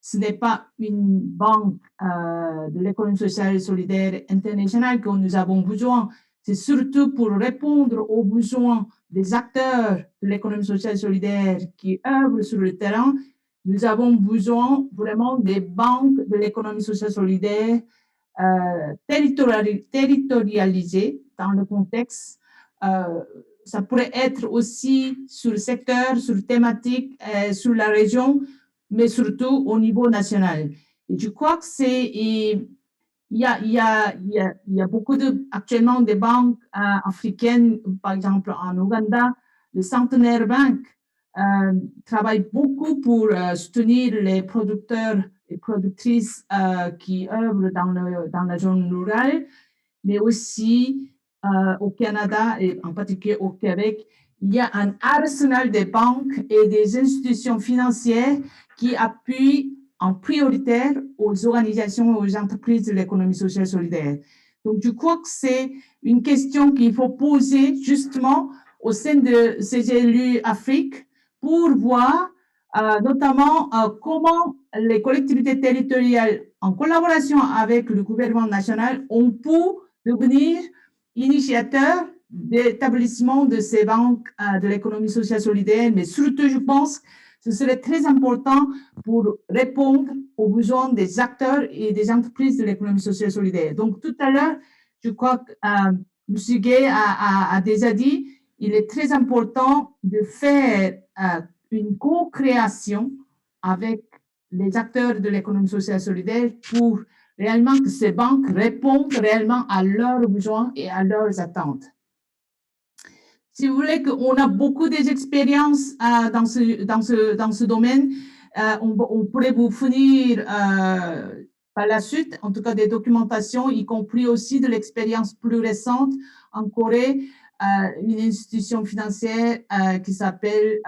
Speaker 3: Ce n'est pas une banque de l'économie sociale et solidaire internationale que nous avons besoin. C'est surtout pour répondre aux besoins des acteurs de l'économie sociale et solidaire qui œuvrent sur le terrain. Nous avons besoin vraiment des banques de l'économie sociale et solidaire territorialisées dans le contexte. Ça pourrait être aussi sur le secteur, sur le thématique, sur la région, mais surtout au niveau national. Et je crois que il y a beaucoup actuellement des banques africaines, par exemple en Ouganda, le Centenaire Bank travaille beaucoup pour soutenir les producteurs et productrices qui œuvrent dans la zone rurale, mais aussi au Canada et en particulier au Québec, il y a un arsenal de banques et des institutions financières qui appuient en prioritaire aux organisations et aux entreprises de l'économie sociale solidaire. Donc, je crois que c'est une question qu'il faut poser justement au sein de CGLU Afrique pour voir notamment comment les collectivités territoriales, en collaboration avec le gouvernement national, ont pu devenir initiateurs d'établissement de ces banques de l'économie sociale solidaire, mais surtout, je pense que ce serait très important pour répondre aux besoins des acteurs et des entreprises de l'économie sociale solidaire. Donc, tout à l'heure, je crois que M. Gay a déjà dit, il est très important de faire une co-création avec les acteurs de l'économie sociale solidaire pour réellement que ces banques répondent réellement à leurs besoins et à leurs attentes. Si vous voulez, qu'on a beaucoup d'expériences dans ce domaine, on pourrait vous fournir par la suite, en tout cas des documentations, y compris aussi de l'expérience plus récente en Corée, une institution financière qui s'appelle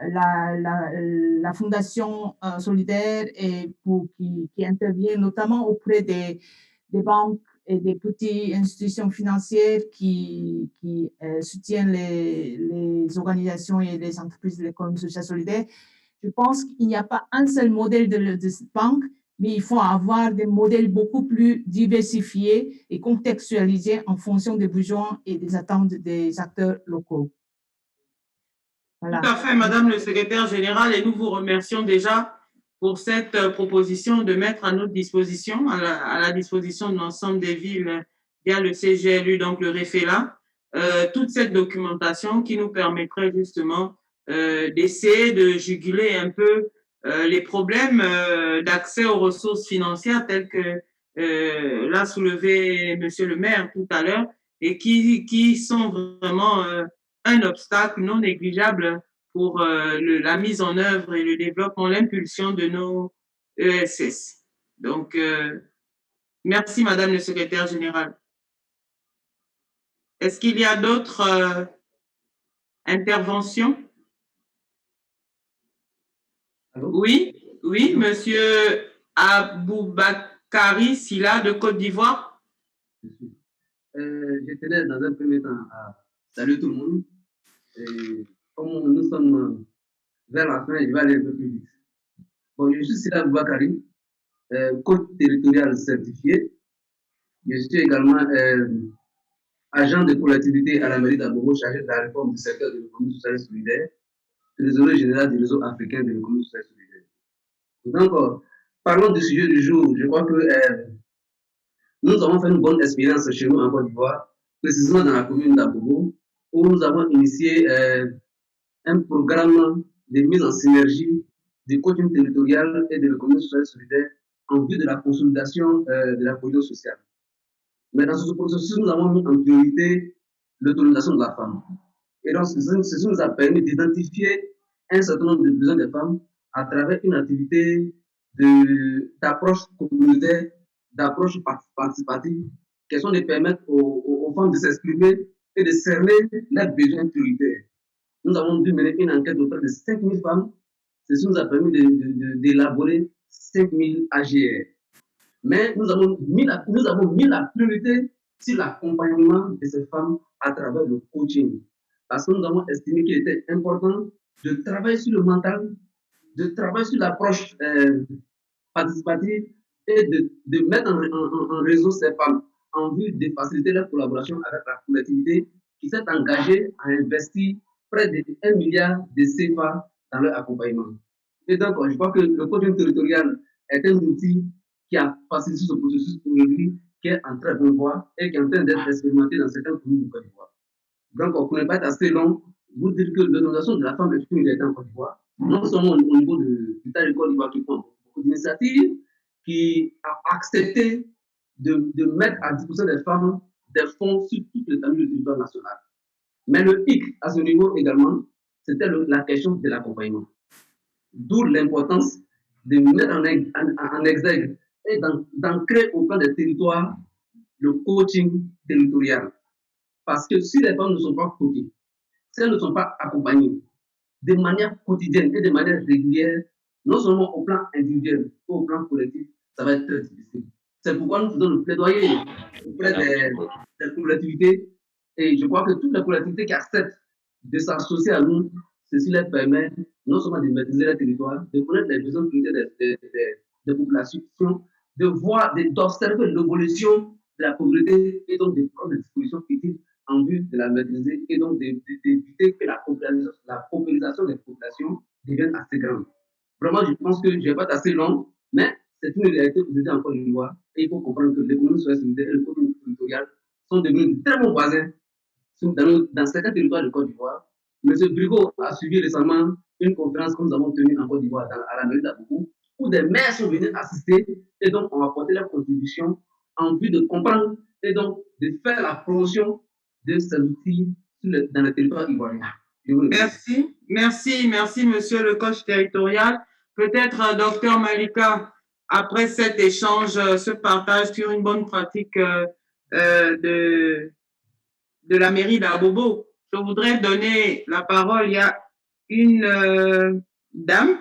Speaker 3: la Fondation solidaire et qui intervient notamment auprès des banques et des petites institutions financières qui soutiennent les organisations et les entreprises de l'économie sociale solidaire. Je pense qu'il n'y a pas un seul modèle de cette banque, mais il faut avoir des modèles beaucoup plus diversifiés et contextualisés en fonction des besoins et des attentes des acteurs locaux.
Speaker 1: Voilà. Tout à fait, Madame le secrétaire général, et nous vous remercions déjà pour cette proposition de mettre à notre disposition, à la disposition de l'ensemble des villes via le CGLU, donc le REFELA, toute cette documentation qui nous permettrait justement d'essayer de juguler un peu les problèmes d'accès aux ressources financières telles que l'a soulevé Monsieur le maire tout à l'heure et qui sont vraiment un obstacle non négligeable pour la mise en œuvre et le développement, l'impulsion de nos ESS. Donc, merci Madame le secrétaire général. Est-ce qu'il y a d'autres interventions?
Speaker 9: Allô?
Speaker 1: Oui, Monsieur Aboubakari Silla de Côte d'Ivoire.
Speaker 9: Je tenais dans un premier temps à saluer tout le monde. Et comme nous sommes vers la fin, je vais aller un peu plus vite. Bon, je suis Silla Aboubakari, coach territorial certifié. Je suis également agent de collectivité à la mairie d'Abobo, chargé de la réforme du secteur de l'économie sociale et solidaire, trésorier général du réseau africain de l'économie sociale et solidaire. Donc, parlons du sujet du jour. Je crois que nous avons fait une bonne expérience chez nous en Côte d'Ivoire, précisément dans la commune d'Abobo, où nous avons initié un programme de mise en synergie du coaching territorial et de l'économie sociale et solidaire en vue de la consolidation de la cohésion sociale. Mais dans ce processus, nous avons mis en priorité l'autonomisation de la femme. Et donc, ceci nous a permis d'identifier un certain nombre de besoins des femmes à travers une activité d'approche communautaire, d'approche participative, qui sont de permettre aux femmes de s'exprimer et de cerner leurs besoins prioritaires. Nous avons dû mener une enquête auprès de 5000 femmes. Ceci nous a permis d'élaborer 5000 AGR. Mais nous avons mis la priorité sur l'accompagnement de ces femmes à travers le coaching. Parce que nous avons estimé qu'il était important de travailler sur le mental, de travailler sur l'approche participative et de mettre en réseau ces femmes en vue de faciliter leur collaboration avec la collectivité qui s'est engagée à investir près de 1 milliard de CFA dans leur accompagnement. Et donc, je crois que le coaching territorial est un outil qui a facilité ce processus aujourd'hui, qui est en très bonne voie et qui est en train d'être expérimenté dans certaines communes du Côte d'Ivoire. Donc, pour ne pas être assez long, vous dire que l'autonomisation de la femme est une réalité en Côte d'Ivoire, non seulement au niveau de l'État de Côte d'Ivoire qui prend beaucoup d'initiatives, qui a accepté de mettre à disposition des femmes des fonds sur tout l'étendue du territoire national. Mais le hic à ce niveau également, c'était la question de l'accompagnement. D'où l'importance de mettre en exergue et d'ancrer au plan des territoires le coaching territorial. Parce que si les femmes ne sont pas coachées, si elles ne sont pas accompagnées de manière quotidienne et de manière régulière, non seulement au plan individuel, mais au plan collectif, ça va être très difficile. C'est pourquoi nous faisons le plaidoyer auprès des collectivités. Et je crois que toutes les collectivités qui acceptent de s'associer à nous, ceci leur permet non seulement de maîtriser leur territoire, de connaître les besoins des populations, de voir, d'observer l'évolution de la pauvreté et donc de prendre des dispositions utiles en vue de la maîtriser et donc d'éviter que la paupérisation des populations devienne assez grande. Vraiment, je pense que je ne vais pas être assez long, mais c'est une réalité aujourd'hui en Côte d'Ivoire et il faut comprendre que l'économie sociale et le coaching territorial sont devenus de très bons voisins dans certains territoires de Côte d'Ivoire. M. Brigot a suivi récemment une conférence que nous avons tenue en Côte d'Ivoire à la mairie d'Aboukou, où des maires sont venus assister et donc ont apporté leur contribution en vue de comprendre et donc de faire la promotion de ces outils dans le territoire ivoirien.
Speaker 1: Merci, monsieur le coach territorial. Peut-être, docteur Malika, après cet échange, ce partage sur une bonne pratique de la mairie d'Abobo, je voudrais donner la parole. Il y a une dame,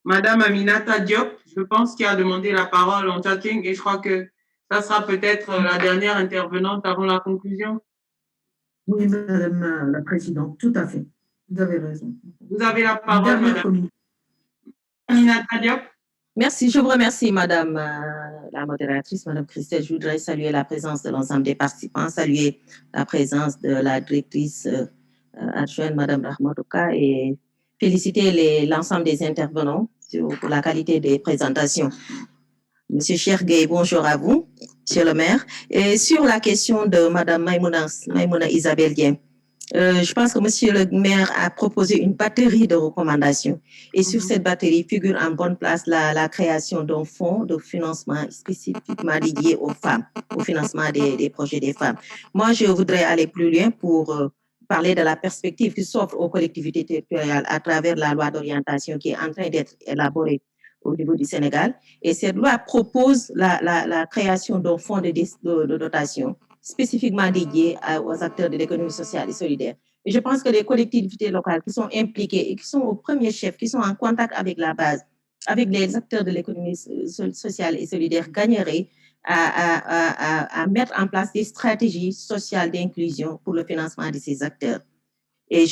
Speaker 1: Madame Aminata Diop, je pense, qui a demandé la parole en chatting et je crois que ça sera peut-être la dernière intervenante avant la conclusion.
Speaker 4: Oui, Madame la Présidente, tout à fait. Vous avez raison.
Speaker 1: Vous avez la parole, Madame Aminata Diop.
Speaker 10: Merci, je vous remercie, Madame la modératrice, Madame Christelle. Je voudrais saluer la présence de l'ensemble des participants, saluer la présence de la directrice adjointe, Madame Rahmatouka, et féliciter l'ensemble des intervenants pour la qualité des présentations. Monsieur Chergué, bonjour à vous, Monsieur le maire. Et sur la question de Madame Maïmouna Isabelle Dien, je pense que Monsieur le maire a proposé une batterie de recommandations. Et sur cette batterie figure en bonne place la création d'un fonds de financement spécifiquement dédié aux femmes, au financement des projets des femmes. Moi, je voudrais aller plus loin pour parler de la perspective qui s'offre aux collectivités territoriales à travers la loi d'orientation qui est en train d'être élaborée au niveau du Sénégal. Et cette loi propose la création d'un fonds de dotation spécifiquement dédié aux acteurs de l'économie sociale et solidaire. Et je pense que les collectivités locales qui sont impliquées et qui sont au premier chef, qui sont en contact avec la base, avec les acteurs de l'économie sociale et solidaire, gagneraient à mettre en place des stratégies sociales d'inclusion pour le financement de ces acteurs. Et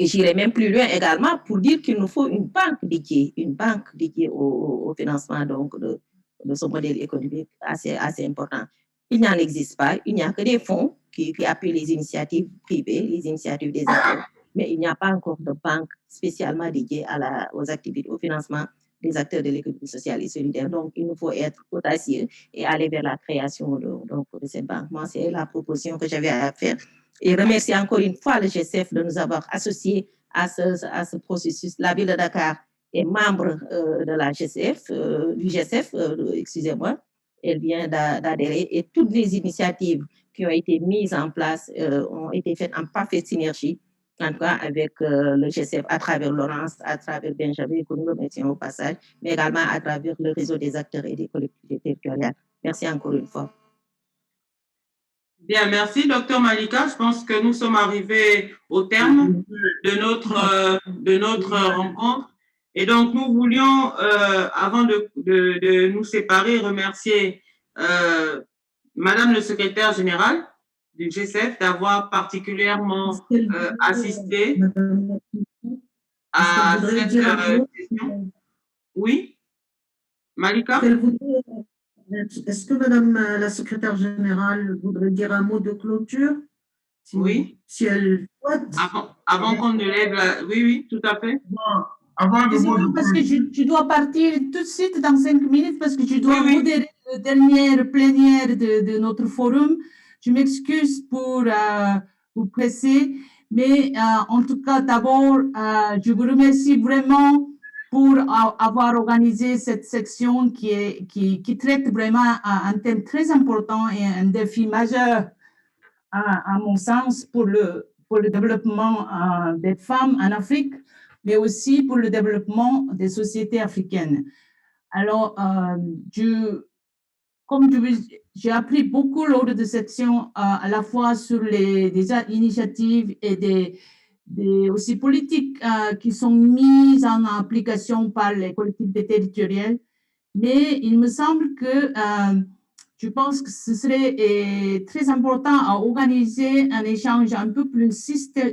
Speaker 10: j'irai même plus loin également pour dire qu'il nous faut une banque dédiée au financement donc, de ce modèle économique assez important. Il n'en existe pas, il n'y a que des fonds qui appuient les initiatives privées, les initiatives des acteurs, mais il n'y a pas encore de banque spécialement dédiée aux activités, au financement des acteurs de l'économie sociale et solidaire. Donc, il nous faut être audacieux et aller vers la création de cette banque. Moi, c'est la proposition que j'avais à faire. Et remercier encore une fois le GSF de nous avoir associés à ce processus. La ville de Dakar est membre de la GSF, du GSF, excusez-moi. Elle vient d'adhérer et toutes les initiatives qui ont été mises en place ont été faites en parfaite synergie, en tout cas avec le GSF, à travers Laurence, à travers Benjamin, que nous remercions au passage, mais également à travers le réseau des acteurs et des collectivités territoriales. Merci encore une fois.
Speaker 1: Bien, merci, docteur Malika. Je pense que nous sommes arrivés au terme de notre rencontre. Et donc, nous voulions, avant de nous séparer, remercier Madame le secrétaire général du GSF d'avoir particulièrement assisté à cette question. Oui, Malika?
Speaker 4: Est-ce que Madame la secrétaire générale voudrait dire un mot de clôture?
Speaker 1: Oui.
Speaker 4: Si elle souhaite.
Speaker 1: Avant qu'on ne lève la... Oui, tout à fait.
Speaker 6: Avant le mot de
Speaker 3: parce que je dois partir tout de suite dans 5 minutes parce que je dois modérer la dernière plénière de notre forum. Je m'excuse pour vous presser, mais en tout cas, d'abord, je vous remercie vraiment pour avoir organisé cette section qui traite vraiment un thème très important et un défi majeur, à mon sens, pour le développement des femmes en Afrique, mais aussi pour le développement des sociétés africaines. Alors, comme j'ai appris beaucoup lors de cette section, à la fois sur des initiatives et aussi politiques qui sont mises en application par les collectivités territoriales, mais il me semble que je pense que ce serait très important à organiser un échange un peu plus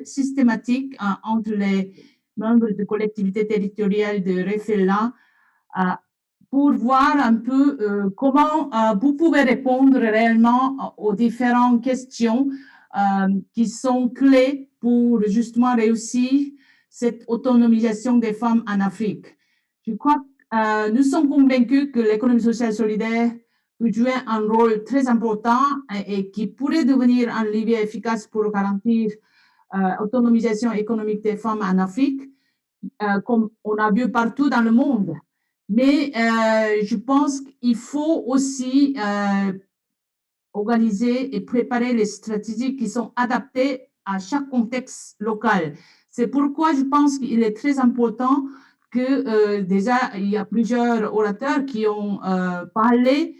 Speaker 3: systématique entre les membres de collectivités territoriales de REFELA pour voir un peu comment vous pouvez répondre réellement aux différentes questions qui sont clés pour justement réussir cette autonomisation des femmes en Afrique. Je crois que nous sommes convaincus que l'économie sociale solidaire peut jouer un rôle très important et qui pourrait devenir un levier efficace pour garantir l'autonomisation économique des femmes en Afrique. comme on a vu partout dans le monde. Mais je pense qu'il faut aussi organiser et préparer les stratégies qui sont adaptées à chaque contexte local. C'est pourquoi je pense qu'il est très important que déjà, il y a plusieurs orateurs qui ont parlé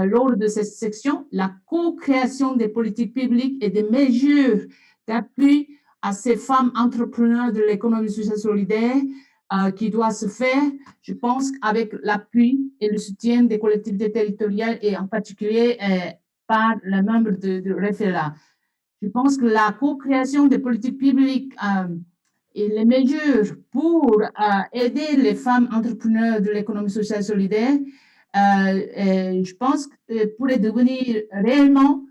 Speaker 3: lors de cette section, la co-création des politiques publiques et des mesures d'appui à ces femmes entrepreneurs de l'économie sociale solidaire qui doit se faire, je pense, avec l'appui et le soutien des collectivités territoriales et en particulier par les membres de REFELA. Je pense que la co-création des politiques publiques et les mesures pour aider les femmes entrepreneurs de l'économie sociale solidaire, je pense que pourrait devenir réellement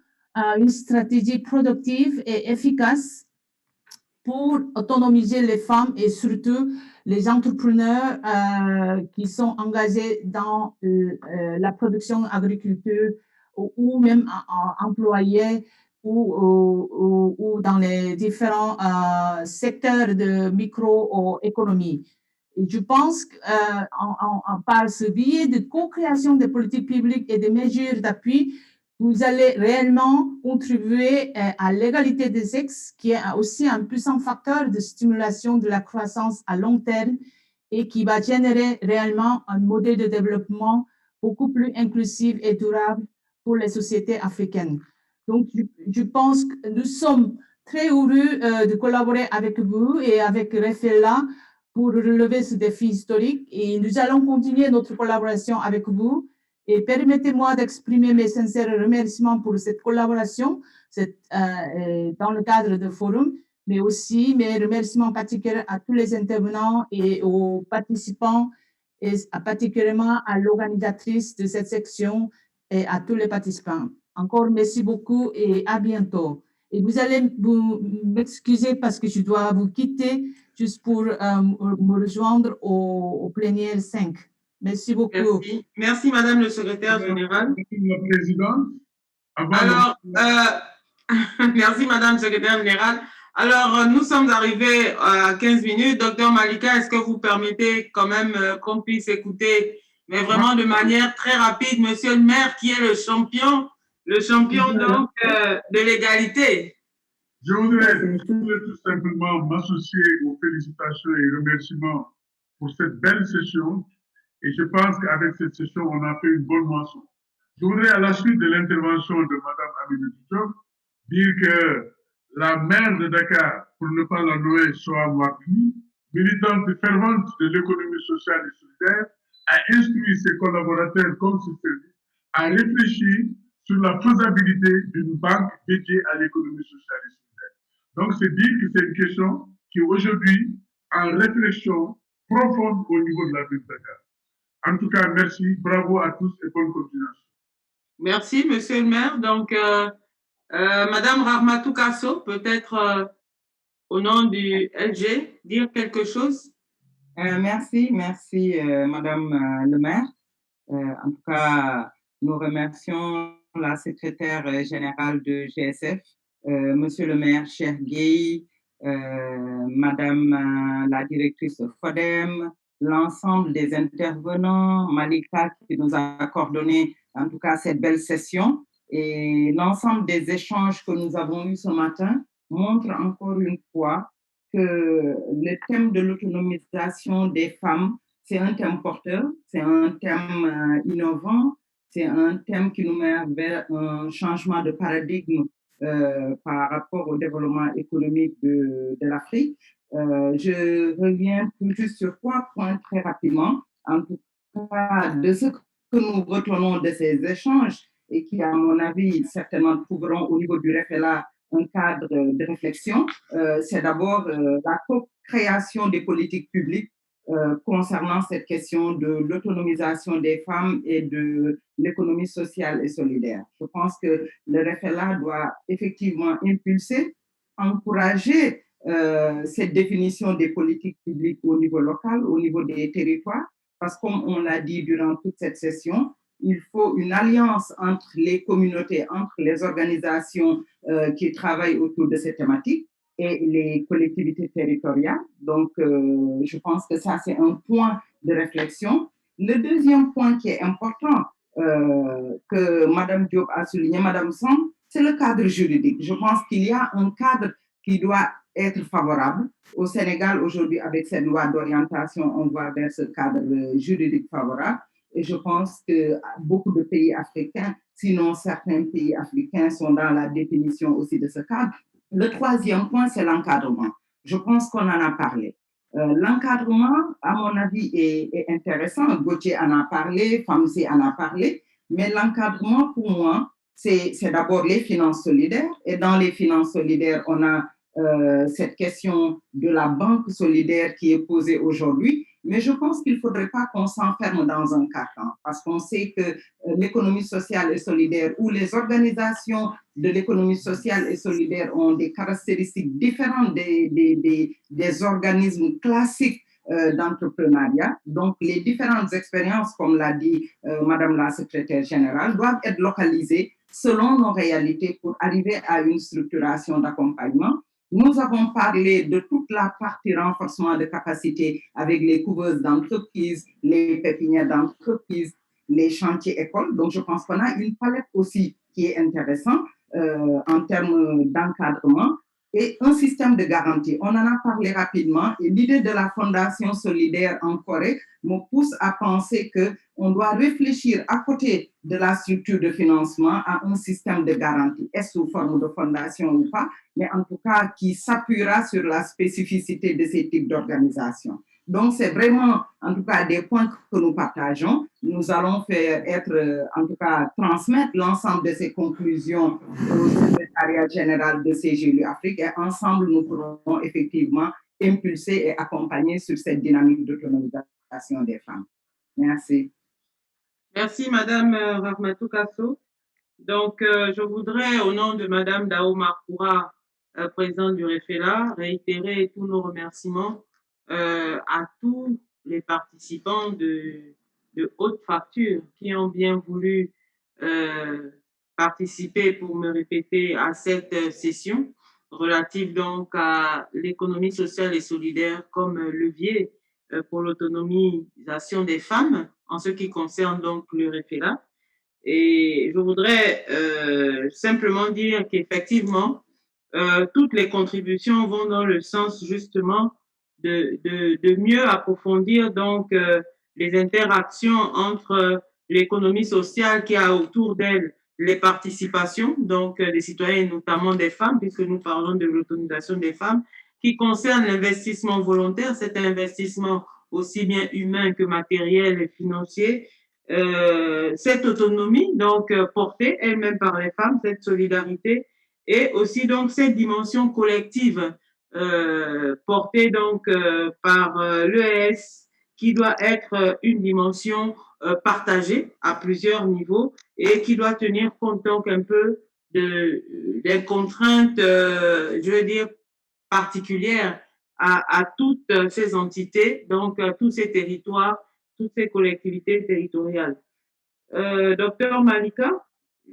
Speaker 3: une stratégie productive et efficace pour autonomiser les femmes et surtout les entrepreneurs qui sont engagés dans la production agriculture ou même employés ou dans les différents secteurs de microéconomie. Et je pense par ce biais de co-création des politiques publiques et des mesures d'appui, vous allez réellement contribuer à l'égalité des sexes, qui est aussi un puissant facteur de stimulation de la croissance à long terme et qui va générer réellement un modèle de développement beaucoup plus inclusif et durable pour les sociétés africaines. Donc, je pense que nous sommes très heureux de collaborer avec vous et avec REFELA pour relever ce défi historique et nous allons continuer notre collaboration avec vous. Et permettez-moi d'exprimer mes sincères remerciements pour cette collaboration dans le cadre du forum, mais aussi mes remerciements particuliers à tous les intervenants et aux participants, et particulièrement à l'organisatrice de cette section et à tous les participants. Encore merci beaucoup et à bientôt. Et vous allez m'excuser parce que je dois vous quitter juste pour me rejoindre au plénière 5. Merci beaucoup.
Speaker 1: Merci. Merci, Madame le secrétaire général.
Speaker 6: Merci, la présidente.
Speaker 1: Alors, merci, Madame le secrétaire général. Alors, nous sommes arrivés à 15 minutes. Docteur Malika, est-ce que vous permettez quand même qu'on puisse écouter, mais vraiment de manière très rapide, Monsieur le maire, qui est le champion donc de l'égalité?
Speaker 6: Je voudrais tout simplement m'associer aux félicitations et remerciements pour cette belle session. Et je pense qu'avec cette session, on a fait une bonne moisson. Je voudrais, à la suite de l'intervention de Mme Aminata Diop, dire que la maire de Dakar, pour ne pas la nommer, Soa Wardini, militante fervente de l'économie sociale et solidaire, a instruit ses collaborateurs comme ses services à réfléchir sur la faisabilité d'une banque dédiée à l'économie sociale et solidaire. Donc, c'est dire que c'est une question qui est aujourd'hui en réflexion profonde au niveau de la ville de Dakar. En tout cas, merci, bravo à tous et bonne continuation.
Speaker 1: Merci, Monsieur le maire. Donc, Madame Rahmatou Kasso, peut-être au nom du LG, dire quelque chose?
Speaker 2: Merci, Madame le maire. En tout cas, nous remercions la secrétaire générale de GSF, Monsieur le maire Cheikh Gueye, Madame la directrice FODEM, l'ensemble des intervenants, Malika qui nous a coordonné en tout cas cette belle session et l'ensemble des échanges que nous avons eus ce matin montrent encore une fois que le thème de l'autonomisation des femmes, c'est un thème porteur, c'est un thème innovant, c'est un thème qui nous met vers un changement de paradigme par rapport au développement économique de l'Afrique. Je reviens tout juste sur 3 points très rapidement, en tout cas de ce que nous retenons de ces échanges et qui, à mon avis, certainement trouveront au niveau du REFELA un cadre de réflexion. C'est d'abord la co-création des politiques publiques concernant cette question de l'autonomisation des femmes et de l'économie sociale et solidaire. Je pense que le REFELA doit effectivement impulser, encourager cette définition des politiques publiques au niveau local, au niveau des territoires, parce que comme on l'a dit durant toute cette session, il faut une alliance entre les communautés, entre les organisations qui travaillent autour de ces thématiques et les collectivités territoriales. Donc, je pense que ça, c'est un point de réflexion. Le deuxième point qui est important, que Mme Diop a souligné, Mme Sam, c'est le cadre juridique. Je pense qu'il y a un cadre qui doit être favorable. Au Sénégal, aujourd'hui, avec cette loi d'orientation, on va vers ce cadre juridique favorable. Et je pense que beaucoup de pays africains, sinon certains pays africains, sont dans la définition aussi de ce cadre. Le troisième point, c'est l'encadrement. Je pense qu'on en a parlé. L'encadrement, à mon avis, est intéressant. Gauthier en a parlé, Famsi en a parlé. Mais l'encadrement, pour moi, c'est d'abord les finances solidaires. Et dans les finances solidaires, on a cette question de la banque solidaire qui est posée aujourd'hui. Mais je pense qu'il ne faudrait pas qu'on s'enferme dans un carcan, parce qu'on sait que l'économie sociale et solidaire ou les organisations de l'économie sociale et solidaire ont des caractéristiques différentes des organismes classiques d'entrepreneuriat. Donc, les différentes expériences, comme l'a dit Madame la secrétaire générale, doivent être localisées selon nos réalités pour arriver à une structuration d'accompagnement. Nous avons parlé de toute la partie renforcement de capacité avec les couveuses d'entreprise, les pépinières d'entreprise, les chantiers écoles. Donc, je pense qu'on a une palette aussi qui est intéressante en termes d'encadrement et un système de garantie. On en a parlé rapidement et l'idée de la Fondation solidaire en Corée me pousse à penser qu'on doit réfléchir à côté de la structure de financement à un système de garantie, est-ce sous forme de fondation ou pas, mais en tout cas qui s'appuiera sur la spécificité de ces types d'organisations. Donc, c'est vraiment, en tout cas, des points que nous partageons. Nous allons transmettre l'ensemble de ces conclusions au secrétariat général de CGLU Afrique et ensemble, nous pourrons effectivement impulser et accompagner sur cette dynamique d'autonomisation des femmes. Merci.
Speaker 1: Merci, Madame Rahmatou Kasso. Donc, je voudrais, au nom de Madame Dao Markoura, présidente du REFELA, réitérer tous nos remerciements à tous les participants de haute facture qui ont bien voulu participer, pour me répéter, à cette session relative donc à l'économie sociale et solidaire comme levier pour l'autonomisation des femmes en ce qui concerne donc le REFELA. Et je voudrais simplement dire qu'effectivement, toutes les contributions vont dans le sens justement de mieux approfondir donc les interactions entre l'économie sociale qui a autour d'elle les participations donc des citoyens et notamment des femmes, puisque nous parlons de l'autonomisation des femmes, qui concerne l'investissement volontaire, cet investissement aussi bien humain que matériel et financier, cette autonomie donc portée elle-même par les femmes, cette solidarité et aussi donc cette dimension collective portée donc par l'ES qui doit être une dimension partagée à plusieurs niveaux et qui doit tenir compte donc un peu des contraintes, je veux dire, particulières à toutes ces entités, donc à tous ces territoires, toutes ces collectivités territoriales. Docteur Malika,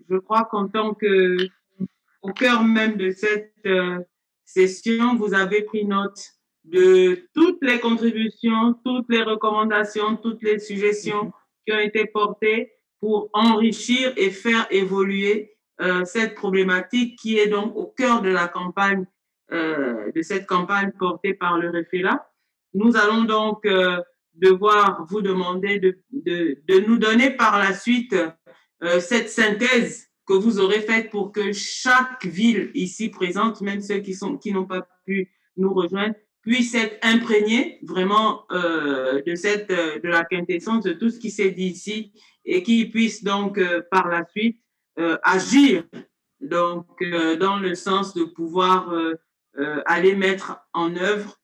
Speaker 1: je crois qu'en tant que au cœur même de cette session, vous avez pris note de toutes les contributions, toutes les recommandations, toutes les suggestions qui ont été portées pour enrichir et faire évoluer cette problématique qui est donc au cœur de la campagne, de cette campagne portée par le REFELA. Nous allons donc devoir vous demander de nous donner par la suite cette synthèse que vous aurez faite pour que chaque ville ici présente, même ceux qui n'ont pas pu nous rejoindre, puisse être imprégné vraiment de la quintessence de tout ce qui s'est dit ici et qui puisse donc par la suite agir donc dans le sens de pouvoir aller mettre en œuvre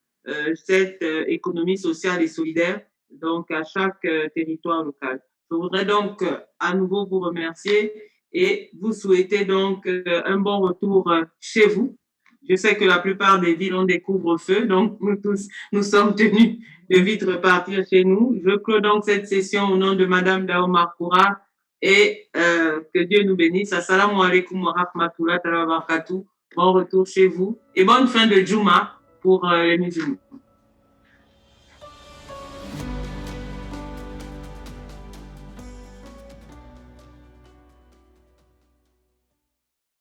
Speaker 1: cette économie sociale et solidaire donc à chaque territoire local. Je voudrais donc à nouveau vous remercier et vous souhaiter donc un bon retour chez vous. Je sais que la plupart des villes ont des couvre-feux, donc nous tous, nous sommes tenus de vite repartir chez nous. Je clôt donc cette session au nom de Madame Dao Markoura et que Dieu nous bénisse. Assalamu alaikum wa rahmatullahi wa barakatuh. bon retour chez vous et bonne fin de Juma pour les musulmans.